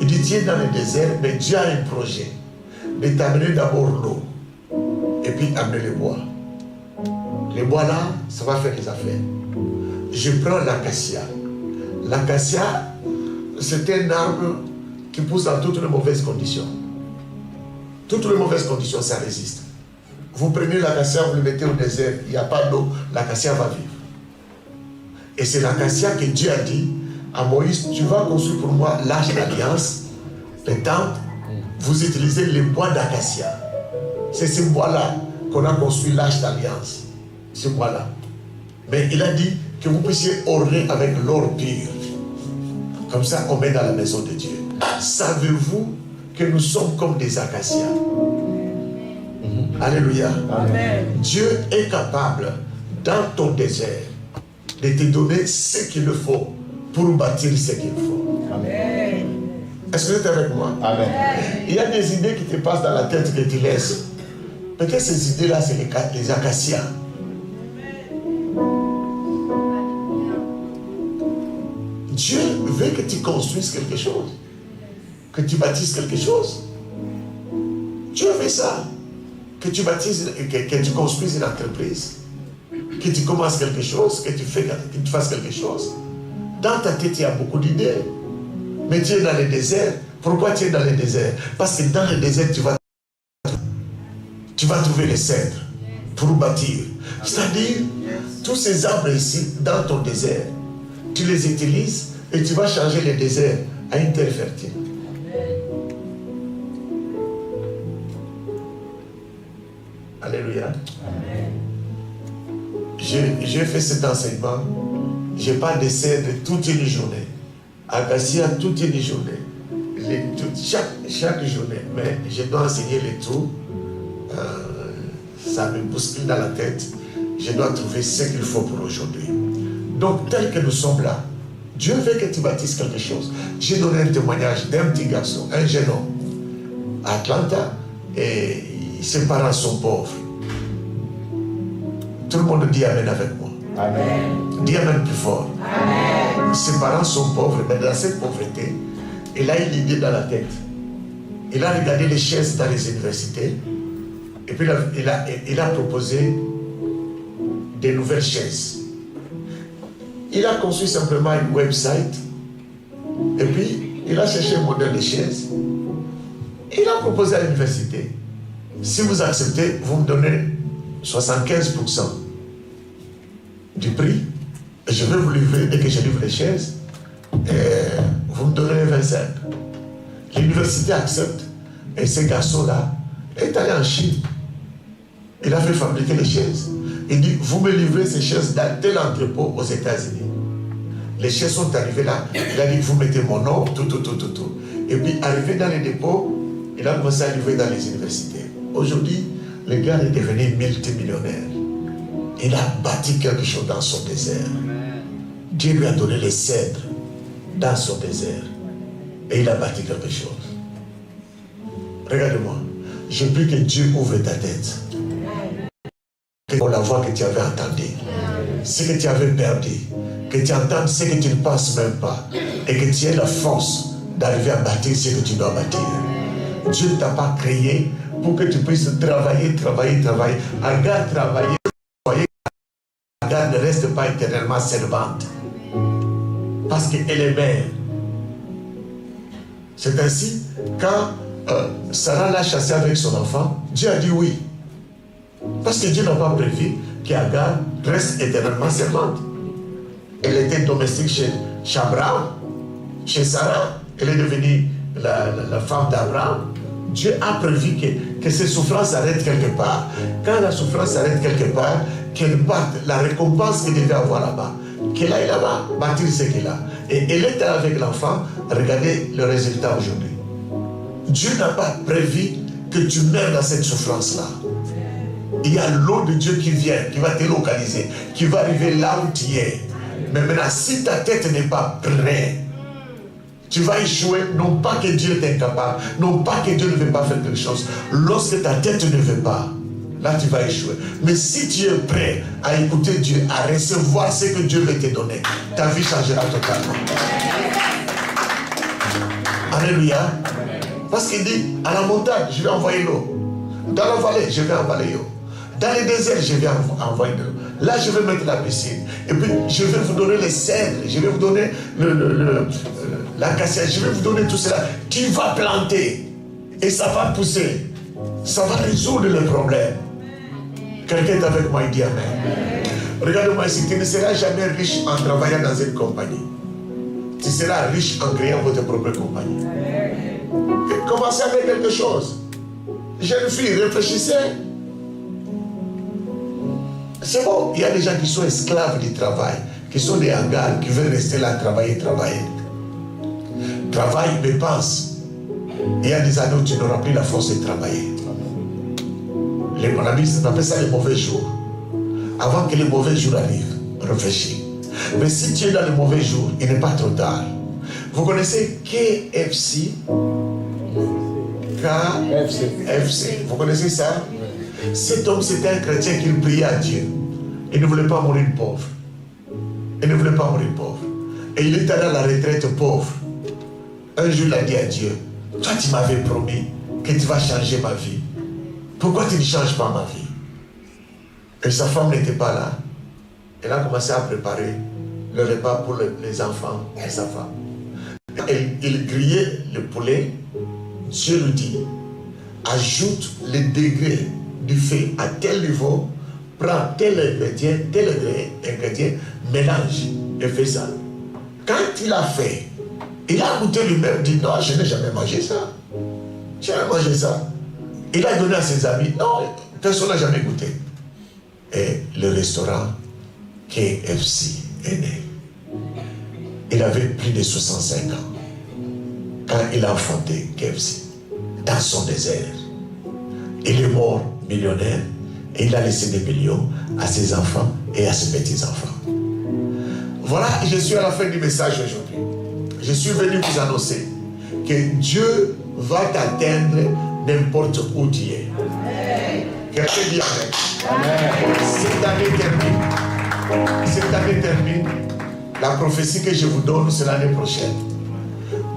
Il dit, tu es dans le désert, mais Dieu a un projet de t'amener d'abord l'eau et puis amener les bois. Les bois là, ça va faire des affaires. Je prends l'acacia. L'acacia, c'est un arbre qui pousse dans toutes les mauvaises conditions. Toutes les mauvaises conditions, ça résiste. Vous prenez l'acacia, vous le mettez au désert, il n'y a pas d'eau, l'acacia va vivre. Et c'est l'acacia que Dieu a dit à Moïse, tu vas construire pour moi l'arche d'alliance, les tentes, vous utilisez les bois d'acacia. C'est ce bois-là qu'on a construit l'arche d'alliance. Ce bois-là. Mais il a dit que vous puissiez orner avec l'or pur. Comme ça, on met dans la maison de Dieu. Savez-vous que nous sommes comme des acacias? Alléluia. Amen. Dieu est capable, dans ton désert, de te donner ce qu'il faut pour bâtir ce qu'il faut. Amen. Est-ce que vous êtes avec moi? Amen. Il y a des idées qui te passent dans la tête que tu laisses. Peut-être ces idées-là, c'est les acacias. Dieu veut que tu construises quelque chose, que tu bâtisses quelque chose. Dieu veut ça, que tu bâtisses, que tu construises une entreprise, que tu commences quelque chose, que tu fasses quelque chose. Dans ta tête, il y a beaucoup d'idées. Mais tu es dans le désert. Pourquoi tu es dans le désert? Parce que dans le désert, tu vas trouver les cèdres pour bâtir. C'est-à-dire, tous ces arbres ici, dans ton désert, tu les utilises et tu vas changer le désert à une terre fertile. Alléluia. J'ai fait cet enseignement. Je parle de cèdre toute une journée. Acacia toute une journée. Chaque journée. Mais je dois enseigner les tout ça me bouscule dans la tête. Je dois trouver ce qu'il faut pour aujourd'hui. Donc, tel que nous sommes là, Dieu veut que tu bâtisses quelque chose. J'ai donné un témoignage d'un petit garçon, un jeune homme, à Atlanta, et ses parents sont pauvres. Tout le monde dit Amen avec moi. Amen. Dis Amen plus fort. Amen. Ses parents sont pauvres, mais dans cette pauvreté, il a une idée dans la tête. Il a regardé les chaises dans les universités, et puis il a proposé des nouvelles chaises. Il a construit simplement une website, et puis il a cherché un modèle de chaise. Il a proposé à l'université, si vous acceptez, vous me donnez 75% du prix, et je vais vous livrer, dès que je livre les chaises, et vous me donnerez 25%. L'université accepte, et ce garçon-là est allé en Chine. Il a fait fabriquer les chaises. Il dit, vous me livrez ces chaises dans tel entrepôt aux États-Unis. Les chaises sont arrivées là. Il a dit, vous mettez mon nom, tout. Et puis, arrivé dans les dépôts, il a commencé à livrer dans les universités. Aujourd'hui, le gars est devenu multimillionnaire. Il a bâti quelque chose dans son désert. Dieu lui a donné les cèdres dans son désert. Et il a bâti quelque chose. Regarde-moi. Je prie que Dieu ouvre ta tête. Pour la voix que tu avais entendue, ce que tu avais perdu, que tu entendes ce que tu ne penses même pas, et que tu aies la force d'arriver à bâtir ce que tu dois bâtir. Dieu ne t'a pas créé pour que tu puisses travailler. Agar travailler, Agar ne reste pas éternellement servante, parce qu'elle est mère. C'est ainsi, quand Sarah l'a chassé avec son enfant, Dieu a dit oui. Parce que Dieu n'a pas prévu qu'Agar reste éternellement servante. Elle était domestique chez Abraham, chez Sarah. Elle est devenue la femme d'Abraham. Dieu a prévu que ses souffrances s'arrêtent quelque part. Quand la souffrance s'arrête quelque part, qu'elle parte la récompense qu'elle devait avoir là-bas. Qu'elle aille là-bas, bâtir ce qu'elle a. Et elle est avec l'enfant. Regardez le résultat aujourd'hui. Dieu n'a pas prévu que tu meurs dans cette souffrance-là. Il y a l'eau de Dieu qui vient, qui va te localiser, qui va arriver là où tu es. Mais maintenant, si ta tête n'est pas prête, tu vas échouer. Non pas que Dieu est incapable, non pas que Dieu ne veut pas faire quelque chose. Lorsque ta tête ne veut pas, là tu vas échouer. Mais si tu es prêt à écouter Dieu, à recevoir ce que Dieu veut te donner, ta vie changera totalement. Alléluia. Parce qu'il dit, à la montagne, je vais envoyer l'eau. Dans la vallée, je vais envoyer l'eau. Dans les déserts, je vais envoyer de l'eau. Là, je vais mettre la piscine. Et puis, je vais vous donner les cèdres. Je vais vous donner l'acacia. Je vais vous donner tout cela. Tu vas planter. Et ça va pousser. Ça va résoudre les problèmes. Quelqu'un est avec moi, il dit Amen. Regarde-moi ici. Tu ne seras jamais riche en travaillant dans une compagnie. Tu seras riche en créant votre propre compagnie. Commencez avec quelque chose. Jeune fille, réfléchissez. C'est bon, il y a des gens qui sont esclaves du travail, qui sont des hangars, qui veulent rester là, travailler. Travaille, mais pense. Il y a des années où tu n'auras plus la force de travailler. Mon ami, on appelle ça les mauvais jours. Avant que les mauvais jours arrivent, réfléchis. Mais si tu es dans les mauvais jours, il n'est pas trop tard. Vous connaissez KFC? KFC. Vous connaissez ça? Cet homme, c'était un chrétien qui priait à Dieu. Il ne voulait pas mourir pauvre. Et il est allé à la retraite pauvre. Un jour, il a dit à Dieu, toi, tu m'avais promis que tu vas changer ma vie. Pourquoi tu ne changes pas ma vie? Et sa femme n'était pas là. Elle a commencé à préparer le repas pour les enfants et sa femme. Il grillait le poulet. Dieu lui dit, ajoute les degrés du feu à tel niveau, prends tel ingrédient, mélange et fais ça. Quand il a fait, il a goûté lui-même, dit non, je n'ai jamais mangé ça. Il a donné à ses amis, non, personne n'a jamais goûté. Et le restaurant KFC est né. Il avait plus de 65 ans quand il a enfanté KFC dans son désert. Il est mort millionnaire Et il a laissé des millions à ses enfants et à ses petits-enfants. Voilà, je suis à la fin du message aujourd'hui. Je suis venu vous annoncer que Dieu va t'atteindre n'importe où tu es. Quelqu'un dit Amen. Cette année termine. La prophétie que je vous donne, c'est l'année prochaine.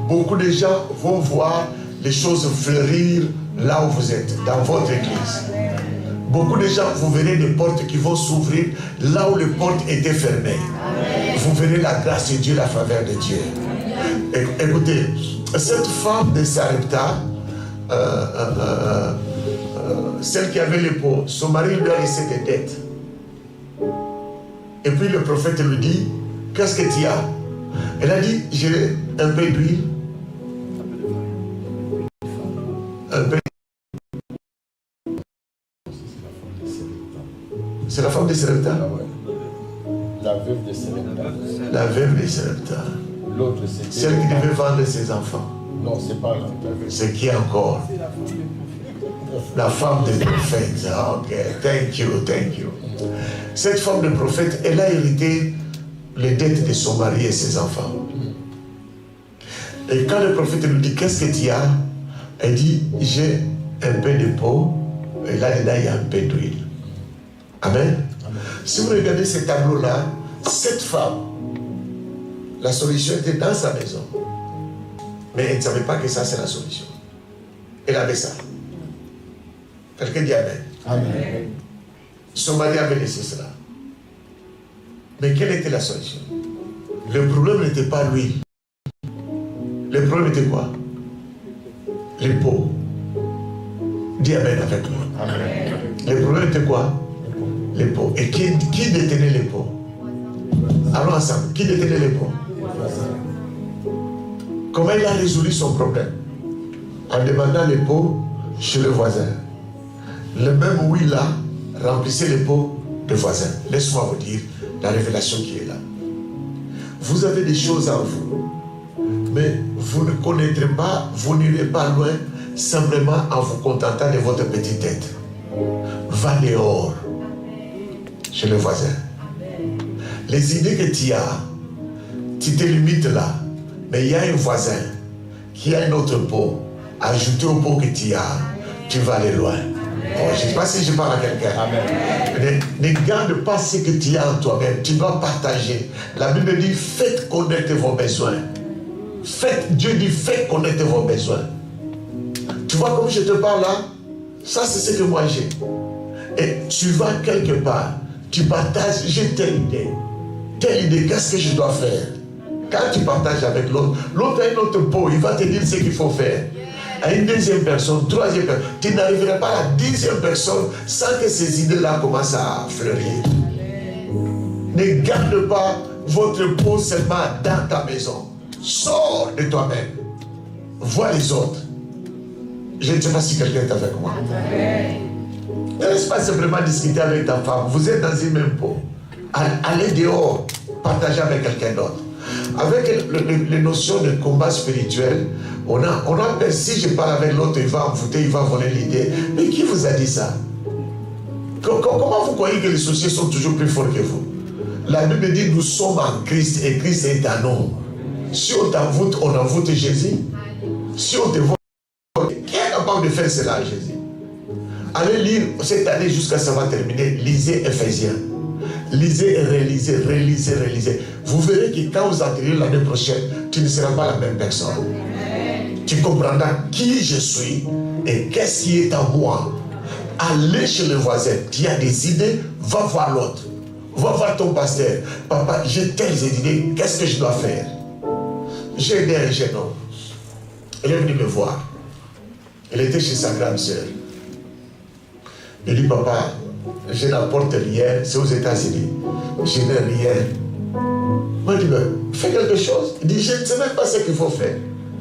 Beaucoup de gens vont voir les choses fleurir là où vous êtes, dans votre église. Beaucoup de gens, vous verrez des portes qui vont s'ouvrir là où les portes étaient fermées. Vous verrez la grâce de Dieu, la faveur de Dieu. Écoutez, cette femme de Sarepta, celle qui avait l'époux, son mari lui a laissé des dettes. Et puis le prophète lui dit, qu'est-ce que tu as? Elle a dit, j'ai un peu d'huile. Un peu. C'est la femme de Sarepta? La veuve de Sarepta. La veuve de Sarepta. L'autre, c'était... Celle qui devait vendre ses enfants. Non, c'est pas la veuve. C'est qui encore? La femme de prophète. Ok, thank you. Cette femme de prophète, elle a hérité les dettes de son mari et ses enfants. Et quand le prophète lui dit, qu'est-ce que tu as? Elle dit, j'ai un peu de peau, et là-dedans, il y a un peu d'huile. Amen. Si vous regardez ce tableau-là, cette femme, la solution était dans sa maison. Mais elle ne savait pas que ça, c'est la solution. Elle avait ça. Quelqu'un dit Amen. Amen. Son mari avait laissé cela. Mais quelle était la solution? Le problème n'était pas l'huile. Le problème était quoi? Les pots. Dis Amen avec moi. Amen. Le problème était quoi? Les pots. Et qui détenait les pots? Allons ensemble. Qui détenait les pots? Comment il a résolu son problème? En demandant les pots chez le voisin. Le même huile là remplissait les pots de voisins. Laisse-moi vous dire la révélation qui est là. Vous avez des choses en vous, mais vous ne connaîtrez pas, vous n'irez pas loin simplement en vous contentant de votre petite tête. Va dehors chez le voisin. Les idées que tu as, tu te limites là, mais il y a un voisin qui a un autre pot, ajouté au pot que tu as, tu vas aller loin. Oh, je ne sais pas si je parle à quelqu'un. Ne garde pas ce que tu as en toi-même. Tu dois partager. La Bible dit, faites connaître vos besoins. Dieu dit, faites connaître vos besoins. Tu vois comme je te parle là? Ça, c'est ce que moi j'ai. Et tu vas quelque part, tu partages, j'ai telle idée. Telle idée, qu'est-ce que je dois faire? Quand tu partages avec l'autre, l'autre a une autre peau, il va te dire ce qu'il faut faire. À une deuxième personne, troisième personne, tu n'arriveras pas à la 10e personne sans que ces idées-là commencent à fleurir. Ne garde pas votre peau seulement dans ta maison. Sors de toi-même. Vois les autres. Je ne sais pas si quelqu'un est avec moi. Ne laisse pas simplement discuter avec ta femme. Vous êtes dans une même peau. Allez dehors, partagez avec quelqu'un d'autre. Avec les notions de combat spirituel, on a peur, si je parle avec l'autre, il va envoûter, il va voler l'idée. Mais qui vous a dit ça? Comment vous croyez que les sorciers sont toujours plus forts que vous? La Bible dit, nous sommes en Christ et Christ est en nous. Si on t'envoûte, on envoûte Jésus. Si on te voit, qui est capable de faire cela, Jésus? Allez lire cette année jusqu'à ça va terminer. Lisez Ephésiens. Lisez et relisez. Vous verrez que quand vous entrerez l'année prochaine, tu ne seras pas la même personne. Tu comprendras qui je suis et qu'est-ce qui est en moi. Allez chez le voisin. Tu as des idées, va voir l'autre. Va voir ton pasteur. Papa, j'ai telles idées, qu'est-ce que je dois faire? J'ai aidé un jeune homme. Elle est venue me voir. Elle était chez sa grande sœur. Il dit, papa, je n'apporte rien, c'est aux États-Unis. Je n'ai rien. Moi, je dis, fais quelque chose. Il dit, je ne sais même pas ce qu'il faut faire.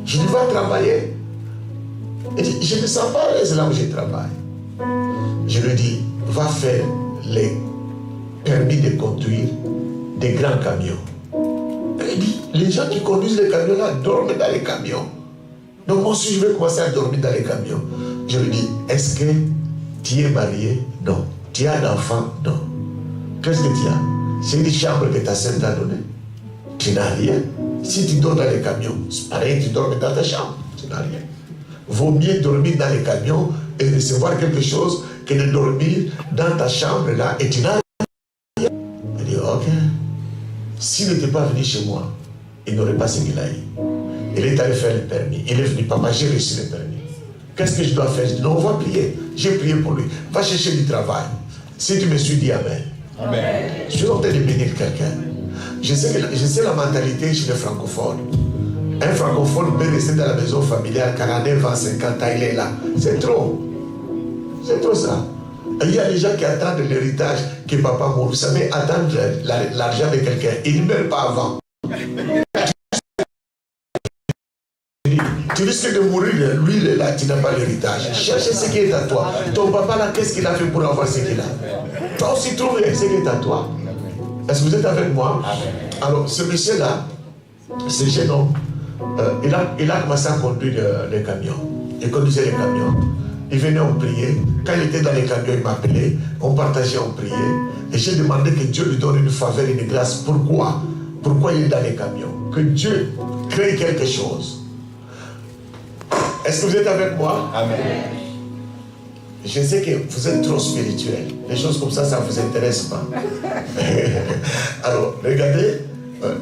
Je dis, va travailler. Il dit, je ne me sens pas à l'aise là où je travaille. Je lui dis, va faire les permis de conduire des grands camions. Il dit, les gens qui conduisent les camions là dorment dans les camions. Donc moi aussi, je vais commencer à dormir dans les camions. Je lui dis, est-ce que tu es marié? Non. Tu as d'enfants? Non. Qu'est-ce que tu as? C'est une chambre que ta sœur t'a donnée. Tu n'as rien. Si tu dors dans les camions, c'est pareil, tu dors dans ta chambre. Tu n'as rien. Vaut mieux dormir dans les camions et recevoir quelque chose que de dormir dans ta chambre là et tu n'as rien. Il dit, ok. S'il n'était pas venu chez moi, il n'aurait pas ce qu'il a eu. Il est allé faire le permis. Il est venu, papa, j'ai reçu le permis. Qu'est-ce que je dois faire? Je dis, non, on va prier. J'ai prié pour lui. Va chercher du travail. Si tu me suis dit Amen. Amen. Je suis en train de bénir quelqu'un. Je sais la mentalité chez les francophones. Un francophone peut rester dans la maison familiale 49 ans, 50 ans, il est là. C'est trop. C'est trop ça. Et il y a des gens qui attendent l'héritage que papa mourut. Vous savez, attendre l'argent de quelqu'un, il ne meurt pas avant. Tu risques de mourir, lui il est là, tu n'as pas l'héritage. Cherchez ce qui est à toi. Ton papa là, qu'est-ce qu'il a fait pour avoir ce qu'il a? Toi aussi trouve ce qui est à toi. Est-ce que vous êtes avec moi? Alors, ce monsieur-là, ce jeune homme, il a commencé à conduire les camions. Il conduisait les camions. Il venait, on priait. Quand il était dans les camions, il m'appelait. On partageait, on priait. Et j'ai demandé que Dieu lui donne une faveur, une grâce. Pourquoi? Pourquoi il est dans les camions? Que Dieu crée quelque chose. Est-ce que vous êtes avec moi? Amen. Je sais que vous êtes trop spirituel. Les choses comme ça ne vous intéresse pas. Alors, regardez,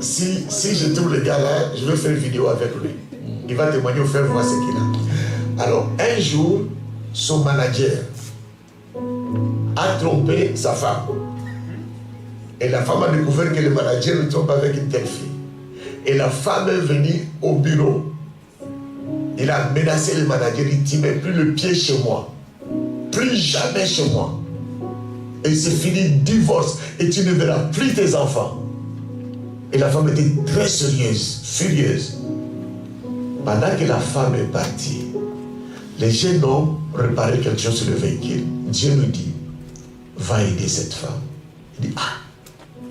si je trouve le gars là, je vais faire une vidéo avec lui. Il va témoigner, vous faire voir ce qu'il a. Alors, un jour, son manager a trompé sa femme. Et la femme a découvert que le manager le trompe avec une telle fille. Et la femme est venue au bureau. Il a menacé le manager, il dit, mais plus le pied chez moi. Plus jamais chez moi. Et c'est fini, divorce. Et tu ne verras plus tes enfants. Et la femme était très sérieuse, furieuse. Pendant que la femme est partie, le jeune homme réparait quelque chose sur le véhicule. Dieu lui dit, va aider cette femme. Il dit, ah,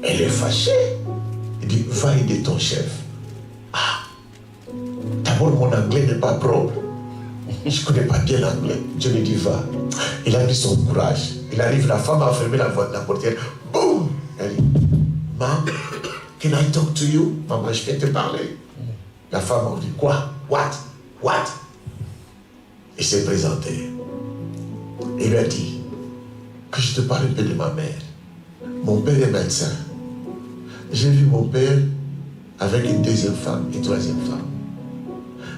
elle est fâchée. Il dit, va aider ton chef. Ah, d'abord mon anglais n'est pas propre. Je ne connais pas bien l'anglais. Dieu lui dit, va. Il a pris son courage. Il arrive, la femme a fermé la portière. Boum! Elle dit, Maman, can I talk to you? Maman, je peux te parler. La femme a dit, quoi? What? Il s'est présenté. Il lui a dit, que je te parle un peu de ma mère. Mon père est médecin. J'ai vu mon père avec une deuxième femme, une troisième femme.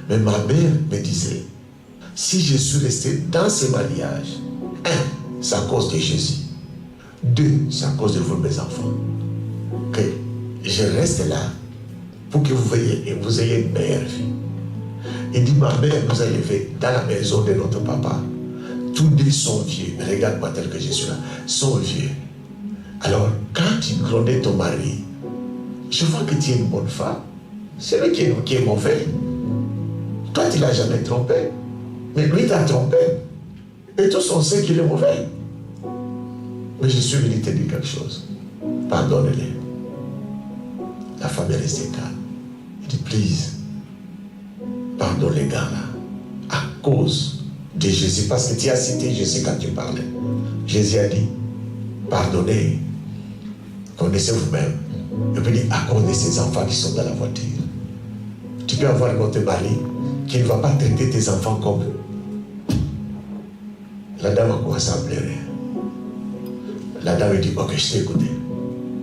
Mais ma mère me disait, si je suis resté dans ce mariage, 1, c'est à cause de Jésus. 2, c'est à cause de vous, mes enfants. Que je reste là pour que vous ayez une meilleure vie. Il dit, ma mère nous a élevés dans la maison de notre papa. Tous deux sont vieux. Regarde-moi tel que je suis là. Sont vieux. Alors, quand tu grondais ton mari, je vois que tu es une bonne femme. C'est lui qui est mauvais. Toi, tu ne l'as jamais trompé. Mais lui t'a trompé. Et tous on sait qu'il est mauvais. Mais je suis venu te dire quelque chose. Pardonne-les. La femme est restée calme. Il dit, please, pardonne les gars là. À cause de Jésus. Parce que tu as cité Jésus quand tu parlais. Jésus a dit, pardonnez. Connaissez vous-même. Et puis il dit, à cause de ces enfants qui sont dans la voiture. Tu peux avoir notre mari qui ne va pas traiter tes enfants comme eux. La dame a commencé à pleurer. La dame a dit, ok, je t'ai écouté.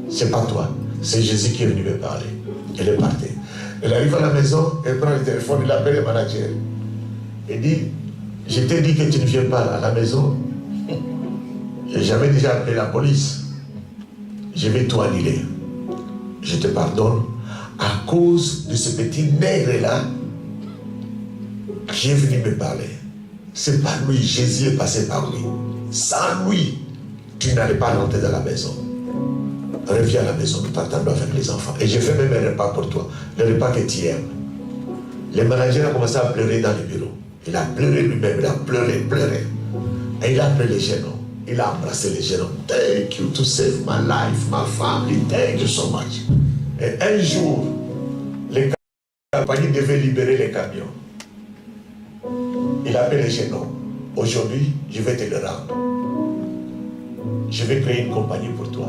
C'est pas toi, c'est Jésus qui est venu me parler. Elle est partie. Elle arrive à la maison, elle prend le téléphone, il appelle le manager. Il dit, je t'ai dit que tu ne viens pas à la maison. J'avais déjà appelé la police. Je vais tout annuler. Je te pardonne à cause de ce petit nègre-là qui est venu me parler. C'est pas lui, Jésus est passé par lui. Sans lui, tu n'allais pas rentrer dans la maison. Reviens à la maison, nous t'attendons avec les enfants. Et je fais même un repas pour toi, le repas que tu aimes. Le manager a commencé à pleurer dans le bureau. Il a pleuré lui-même, il a pleuré. Et il a appelé les jeunes hommes. Il a embrassé les jeunes hommes. Thank you to save my life, my family. Thank you so much. Et un jour, les compagnies devaient libérer les camions. Il appelle les jeunes hommes. Aujourd'hui, je vais te le rendre. je vais créer une compagnie pour toi.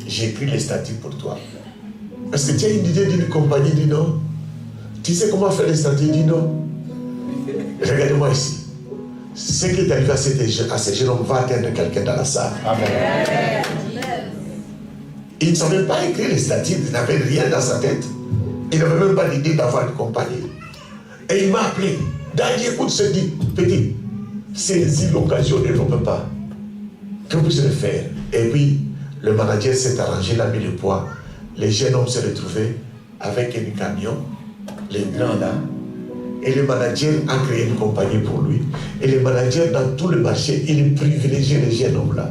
J'ai écrit les statuts pour toi. Est-ce que tu as une idée d'une compagnie? Dit non. Tu sais comment faire les statuts? Dit non. Regardez-moi ici. Ce qui est arrivé à ces jeunes hommes va atteindre quelqu'un dans la salle. Amen. Il ne savait pas écrire les statuts, il n'avait rien dans sa tête. Il n'avait même pas l'idée d'avoir une compagnie. Et il m'a appelé. Daniel écoute, se dit, petit, saisis l'occasion, ne l'oublie pas. Que vous allez faire? Et puis, le manager s'est arrangé, il a mis le poids. Les jeunes hommes se retrouvaient avec un camion, les grands là. Et le manager a créé une compagnie pour lui. Et le manager, dans tout le marché, il privilégiait les jeunes hommes là.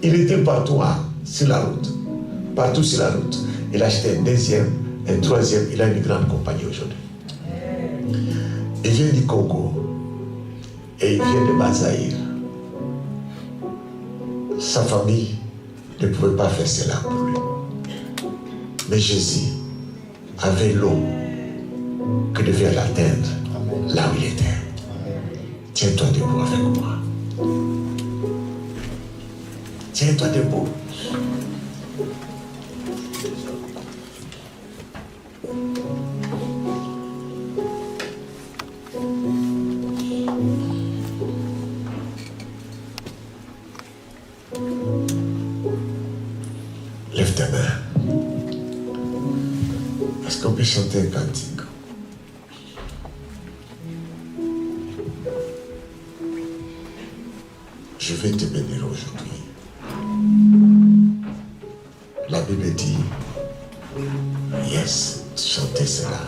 Il était partout sur la route. Partout sur la route. Il a acheté un deuxième, un troisième. Il a une grande compagnie aujourd'hui. Il vient du Congo. Et il vient de Bazaïr. Sa famille ne pouvait pas faire cela pour lui. Mais Jésus avait l'eau que devait l'atteindre là où il était. Tiens-toi debout avec moi. Tiens-toi debout. Lève ta main. Est-ce qu'on peut chanter un cantique? Je vais te bénir aujourd'hui. La Bible dit, yes, chantez cela.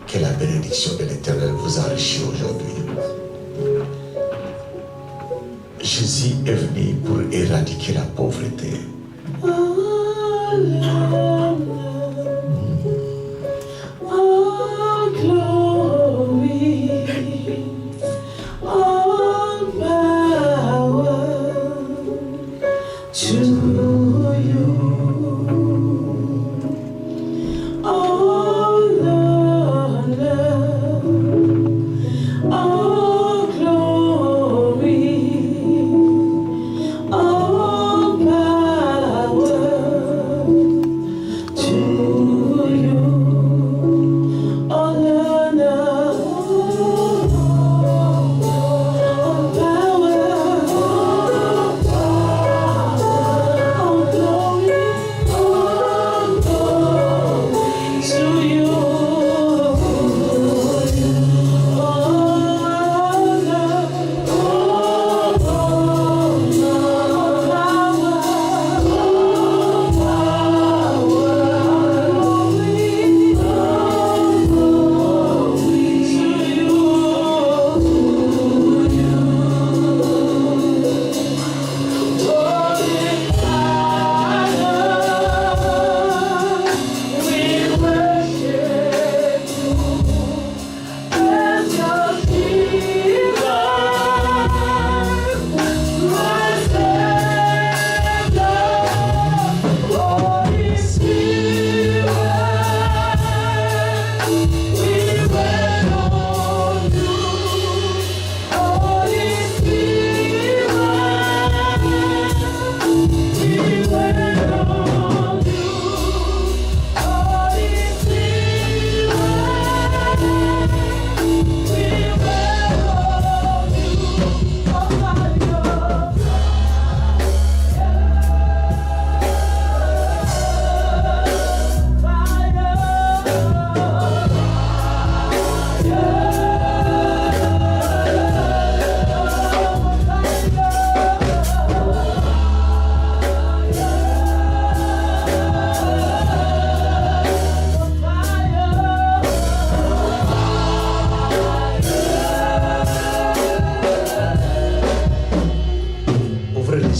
Que la bénédiction de l'Éternel vous enrichisse aujourd'hui. Jésus est venu pour éradiquer la pauvreté.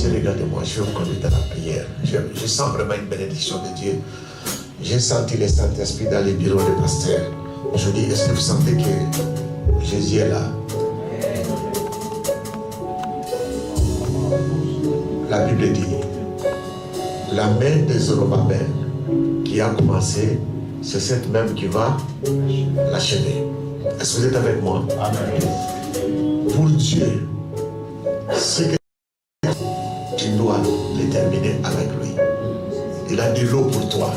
Regardez-moi, je vais vous conduire dans la prière. Je sens vraiment une bénédiction de Dieu. J'ai senti le Saint-Esprit dans les bureaux des pasteurs. Je dis, est-ce que vous sentez que Jésus est là? La Bible dit, la main de Zorobabel qui a commencé, c'est cette même qui va l'achever. Est-ce que vous êtes avec moi? Amen. Pour Dieu, ce que tu dois le terminer avec lui. Il a de l'eau pour toi.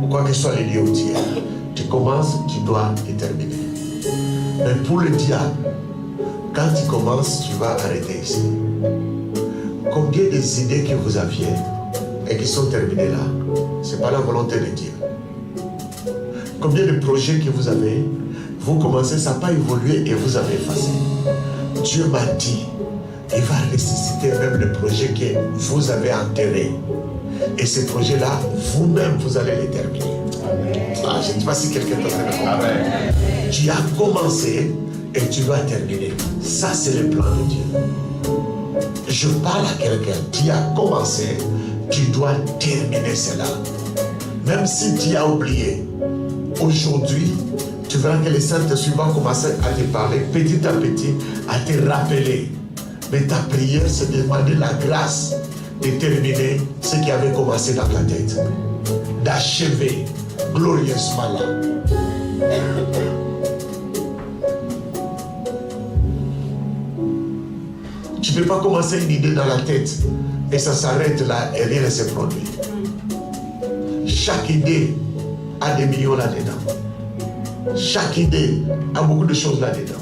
Quoi que soit les lieux où tu es, tu commences, tu dois le terminer. Mais pour le diable, quand tu commences, tu vas arrêter ici. Combien des idées que vous aviez et qui sont terminées là, ce n'est pas la volonté de Dieu. Combien de projets que vous avez, vous commencez, ça n'a pas évolué et vous avez effacé. Dieu m'a dit, il va ressusciter même le projet que vous avez enterré. Et ces projets-là, vous-même, vous allez les terminer. Ah, je ne sais pas si quelqu'un t'a fait. Tu as commencé et tu dois terminer. Ça, c'est le plan de Dieu. Je parle à quelqu'un. Tu as commencé, tu dois terminer cela. Même si tu as oublié, aujourd'hui, tu verras que les Saint-Esprit vont commencer à te parler petit à petit, à te rappeler. Mais ta prière, c'est de demander la grâce de terminer ce qui avait commencé dans ta tête. D'achever glorieusement là. Tu ne peux pas commencer une idée dans la tête et ça s'arrête là et rien ne se produit. Chaque idée a des millions là-dedans. Chaque idée a beaucoup de choses là-dedans.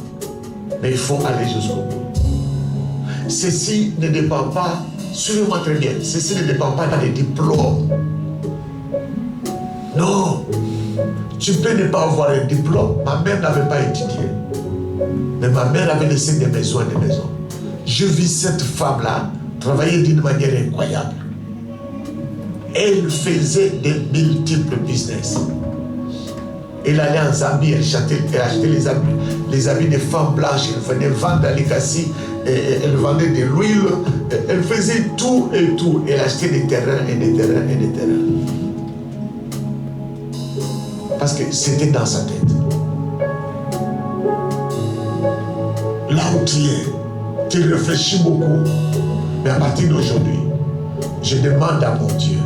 Mais il faut aller jusqu'au bout. Ceci ne dépend pas, suivez-moi très bien, ceci ne dépend pas des diplômes. Non, tu peux ne pas avoir un diplôme. Ma mère n'avait pas étudié. Mais ma mère avait laissé des maisons et des maisons. Je vis cette femme-là travailler d'une manière incroyable. Elle faisait de multiples business. Elle allait en Zambie, elle achetait les habits des femmes blanches, elle venait vendre à l'Ikassi, elle vendait de l'huile, elle faisait tout et tout. Elle achetait des terrains et des terrains et des terrains. Parce que c'était dans sa tête. Là où tu es, tu réfléchis beaucoup. Mais à partir d'aujourd'hui, je demande à mon Dieu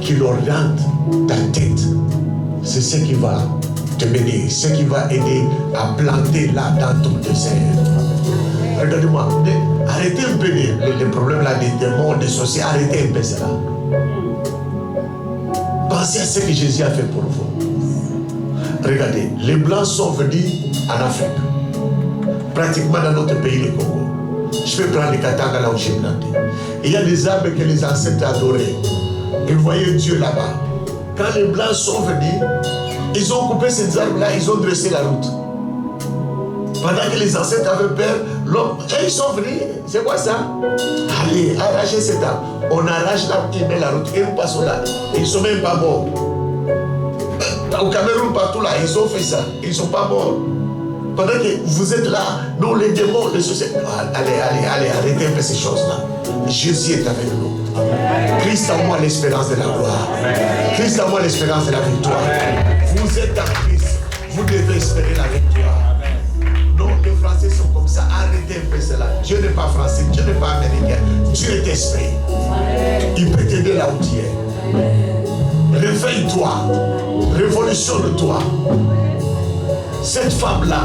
qu'il oriente ta tête. C'est ce qui va te bénir, ce qui va aider à planter là dans ton désert. Regardez-moi, arrêtez un peu les problèmes là des démons, des sorciers, arrêtez un peu cela. Pensez à ce que Jésus a fait pour vous. Regardez, les Blancs sont venus en Afrique, pratiquement dans notre pays, le Congo. Je vais prendre les Katanga là où j'ai planté. Et il y a des arbres que les ancêtres adoraient. Ils voyaient Dieu là-bas. Quand les Blancs sont venus, ils ont coupé ces arbres-là, ils ont dressé la route. Pendant que les ancêtres avaient peur, l'homme, ils sont venus, c'est quoi ça? Allez, arrachez cet arbre. On arrache l'arbre, il met la route, et nous passons là. Ils ne sont même pas morts. Au Cameroun, partout là, ils ont fait ça. Ils ne sont pas morts. Pendant que vous êtes là, nous les démons, les sociétés. Allez, arrêtez un peu ces choses-là. Jésus est avec nous. Christ en moi l'espérance de la gloire. Christ en moi l'espérance de la victoire. Vous êtes en Christ. Vous devez espérer la victoire. Non, les Français sont comme ça. Arrêtez un peu cela. Dieu n'est pas français, Dieu n'est pas américain. Dieu est esprit. Il peut t'aider là où tu es. Réveille-toi. Révolutionne-toi. Cette femme-là,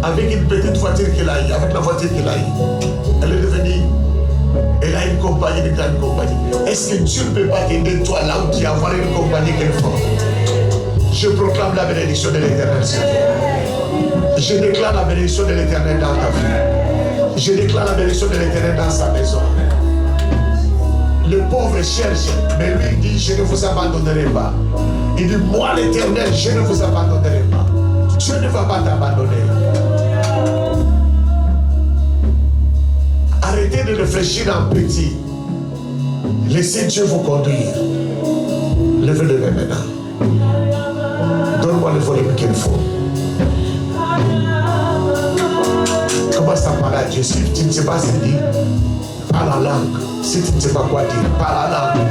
avec une petite voiture qu'elle a eue, avec la voiture qu'elle a eue, elle est devenue, elle a une compagnie, une grande compagnie. Est-ce que Dieu ne peut pas t'aider toi là où tu as avoir une compagnie qu'elle fait? Je proclame la bénédiction de l'Éternel sur toi. Je déclare la bénédiction de l'Éternel dans ta vie. Je déclare la bénédiction de l'Éternel dans sa maison. Le pauvre cherche, mais lui dit, je ne vous abandonnerai pas. Il dit, moi l'Éternel, je ne vous abandonnerai pas. Dieu ne va pas t'abandonner. Arrêtez de réfléchir en petit. Laissez Dieu vous conduire. Levez-le maintenant. Donne-moi le volume qu'il faut. Commence à parler à Dieu. Si tu ne sais pas ce qu'il dit, parle en langue. Si tu ne sais pas quoi dire, parle en langue.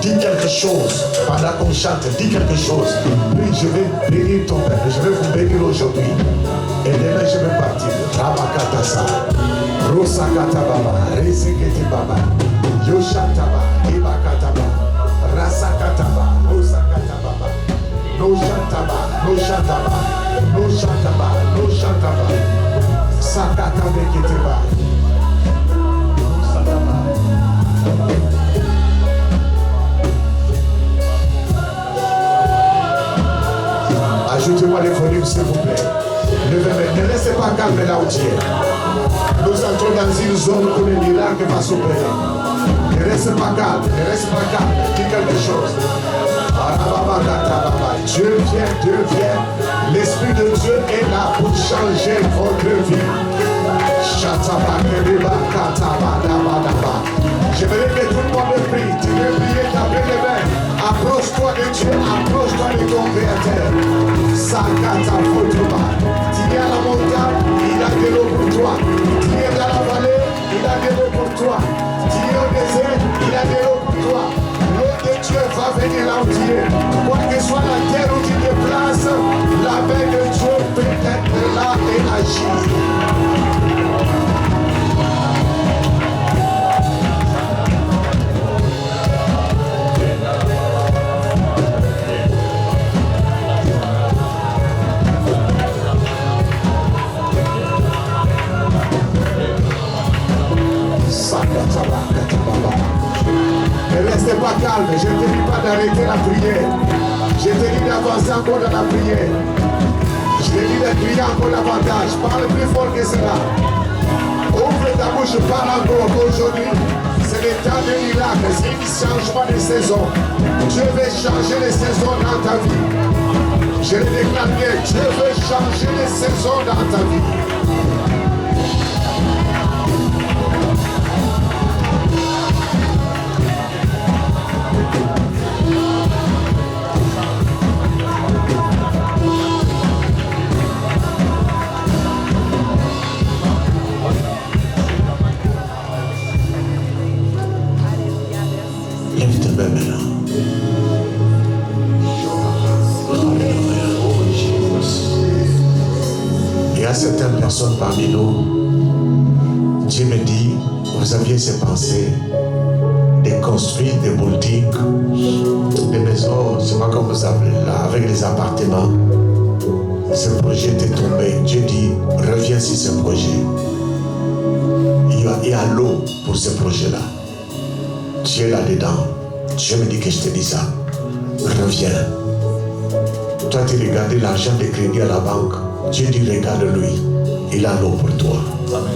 Dis quelque chose. Pendant qu'on chante, dis quelque chose. Oui, je vais bénir ton père. Je vais vous bénir aujourd'hui. Et demain, je vais partir. Rabakatasa. Rosakatababa. Resekete baba. Yoshataba. Ibakataba. Rasakataba. Rosakatababa. No shataba. No shataba. No shataba. No shataba. Sakatabeketeba. Augmentez-moi les volumes, s'il vous plaît. Ne restez pas calme là où tu es. Nous entrons dans une zone où le miracle va s'opérer. Ne reste pas calme, dis quelque chose. Dieu vient. L'Esprit de Dieu est là pour changer votre vie. J'aimerais que tout le monde prie. Tu veux prier, taper les mains. Approche-toi de Dieu, approche-toi de ton Créateur. Sakata Fotoba. Tu es à la montagne, il a de l'eau pour toi. Tu es dans la vallée, il a de l'eau pour toi. Tu es au désert, il a de l'eau pour toi. L'eau de Dieu va venir là où tu es. Quoi que soit la terre où tu te places, la main de Dieu peut être là et agir. Ne restez pas calme, je ne te dis pas d'arrêter la prière. Je te dis d'avancer encore dans la prière. Je te dis de prier encore davantage. Parle plus fort que cela. Ouvre ta bouche, parle encore. Aujourd'hui, c'est le temps de miracle, c'est un changement de saison. Dieu veut changer les saisons dans ta vie. Je le déclare bien, Dieu veut changer les saisons dans ta vie. Certaines personnes parmi nous, Dieu me dit, vous aviez ces pensées de construire des buildings, des maisons, je ne sais pas comment vous appelez là, avec les appartements. Ce projet est tombé. Dieu dit, reviens sur ce projet. Il y a l'eau pour ce projet-là. Tu es là-dedans. Dieu me dit que je te dis ça. Reviens. Toi, tu regardais l'argent de crédit à la banque. Dieu dit, regarde-lui, il a l'eau pour toi. Amen.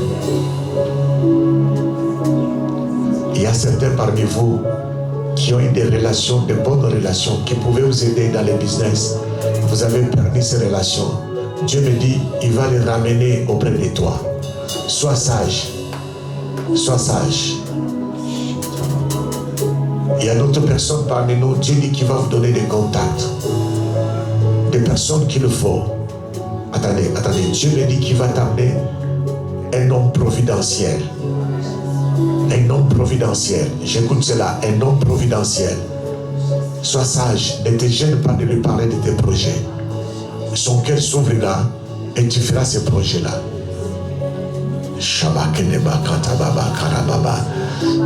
Il y a certains parmi vous qui ont eu des relations, de bonnes relations, qui pouvaient vous aider dans les business. Vous avez perdu ces relations. Dieu me dit, il va les ramener auprès de toi. Sois sage. Sois sage. Il y a d'autres personnes parmi nous, Dieu dit qu'il va vous donner des contacts. Des personnes qu'il faut. Attendez, Dieu me dit qu'il va t'amener un homme providentiel. Un homme providentiel. J'écoute cela, un homme providentiel. Sois sage, ne te gêne pas de lui parler de tes projets. Son cœur s'ouvre là et tu feras ces projets-là.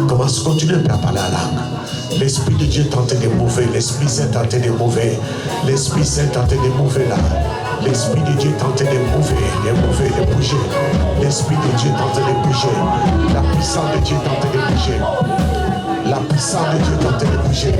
Commence, continue à parler à langue. L'Esprit de Dieu est en train de mouver, l'Esprit Saint est en train de mouver, l'Esprit Saint est en train de mouver là. L'Esprit de Dieu est en train de bouger. L'Esprit de Dieu est en train de bouger. La puissance de Dieu est en train de bouger. La puissance de Dieu est en train de bouger.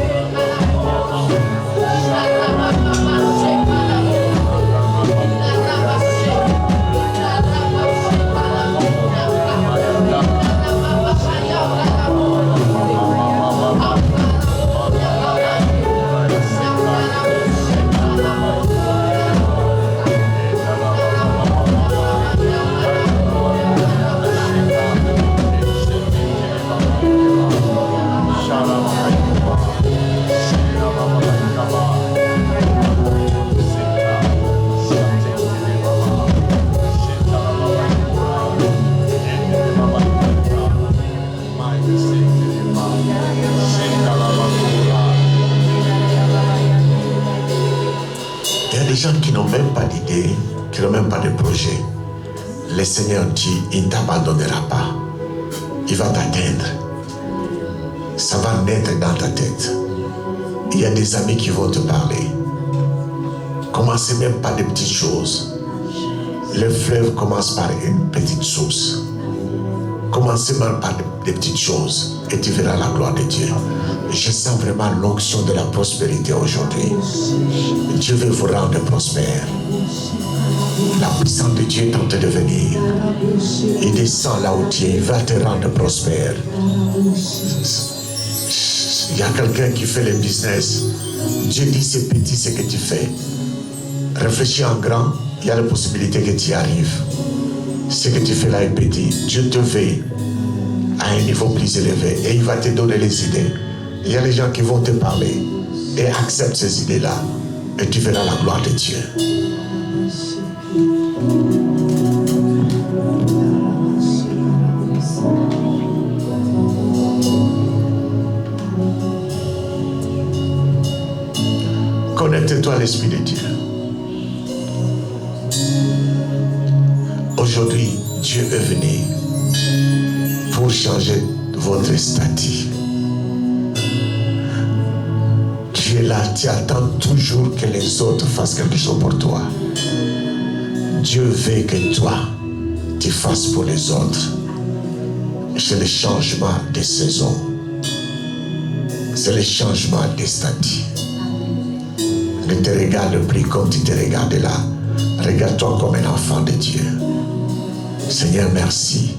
Même pas d'idée, qui n'ont même pas de projet. Le Seigneur dit, il ne t'abandonnera pas. Il va t'atteindre. Ça va naître dans ta tête. Il y a des amis qui vont te parler. Commencez même par des petites choses. Le fleuve commence par une petite source. Commencez même par des petites choses et tu verras la gloire de Dieu. Je sens vraiment l'onction de la prospérité aujourd'hui. Dieu veut vous rendre prospère. La puissance de Dieu est en train de venir. Il descend là où tu es, il va te rendre prospère. Il y a quelqu'un qui fait le business. Dieu dit c'est petit ce que tu fais. Réfléchis en grand, il y a la possibilité que tu y arrives. Ce que tu fais là est petit. Dieu te veut à un niveau plus élevé et il va te donner les idées. Il y a les gens qui vont te parler et accepte ces idées-là et tu verras la gloire de Dieu. Connecte-toi à l'Esprit de Dieu. Aujourd'hui, Dieu est venu pour changer votre statut. Tu es là, tu attends toujours que les autres fassent quelque chose pour toi. Dieu veut que toi, tu fasses pour les autres. C'est le changement de saison. C'est le changement de statut. Ne te regarde plus comme tu te regardes là. Regarde-toi comme un enfant de Dieu. Seigneur, merci.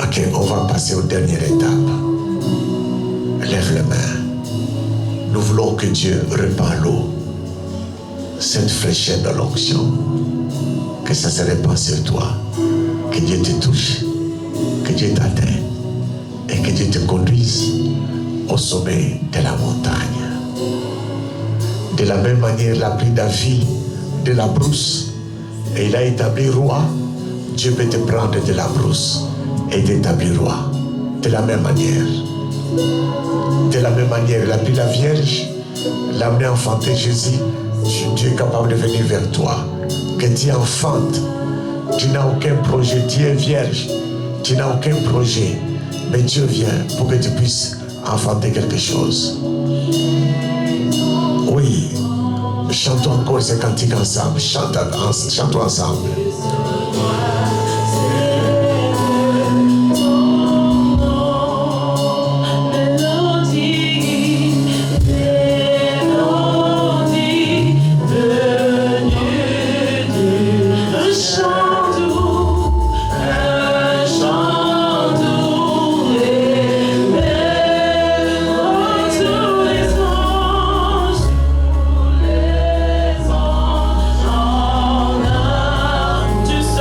Ok, on va passer aux dernières étapes. Lève les mains. Nous voulons que Dieu répande l'eau. Cette fraîcheur de l'onction. Que ça se répand sur toi. Que Dieu te touche. Que Dieu t'atteint. Et que Dieu te conduise au sommet de la montagne. De la même manière, il a pris David de la brousse et il a établi roi. Dieu peut te prendre de la brousse et t'établir roi. De la même manière. De la même manière, il a pris la Vierge, l'a amené enfanter Jésus. Dieu est capable de venir vers toi. Que tu enfantes. Tu n'as aucun projet, tu es vierge. Tu n'as aucun projet. Mais Dieu vient pour que tu puisses enfanter quelque chose. Oui, chantons encore ces cantiques ensemble. Chantons ensemble. Tu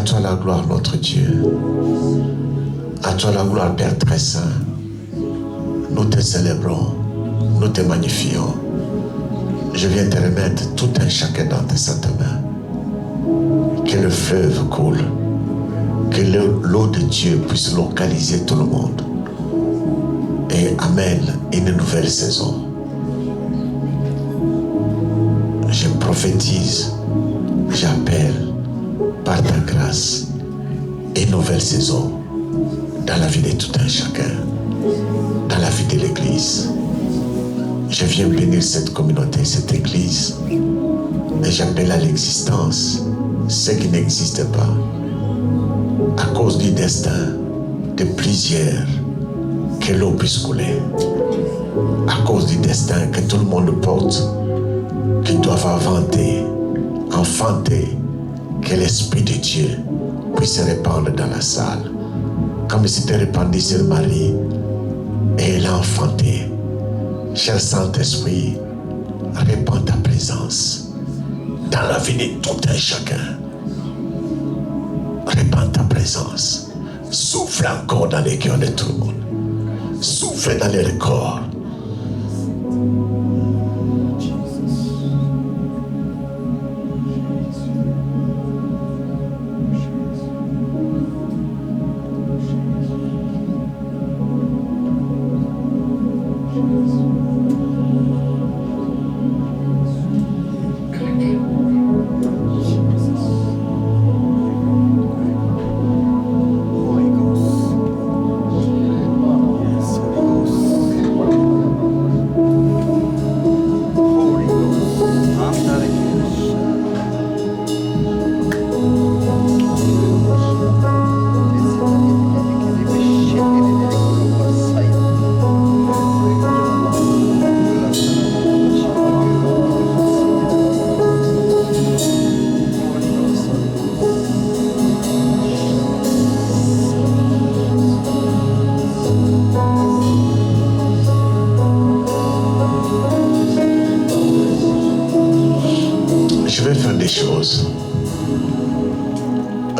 toi la gloire, notre Dieu. À toi la gloire, Père très saint. Nous te célébrons, nous te magnifions. Je viens te remettre tout un chacun dans tes saintes mains. Que le fleuve coule, que l'eau de Dieu puisse localiser tout le monde et amène une nouvelle saison. Je prophétise, j'appelle par ta grâce une nouvelle saison dans la vie de tout un chacun, dans la vie de l'Église. Je viens bénir cette communauté, cette Église, et j'appelle à l'existence ce qui n'existe pas à cause du destin de plusieurs, que l'eau puisse couler, à cause du destin que tout le monde porte, qu'ils doivent enfanter, que l'Esprit de Dieu puisse se répandre dans la salle, comme il s'était répandu sur Marie, et elle a enfanté. Cher Saint-Esprit, répands ta présence dans la vie de tout un chacun. Répands ta présence. Souffle encore dans les cœurs de tout le monde. Souffle dans les corps.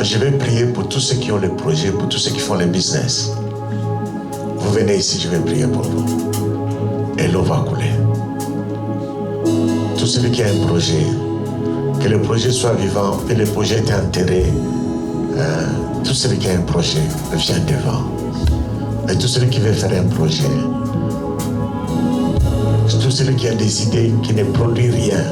Je vais prier pour tous ceux qui ont les projets, pour tous ceux qui font les business. Vous venez ici, je vais prier pour vous. Et l'eau va couler. Tout celui qui a un projet, que le projet soit vivant, que le projet est enterré. Tout celui qui a un projet, vient devant. Et tout celui qui veut faire un projet, tout celui qui a des idées qui ne produit rien,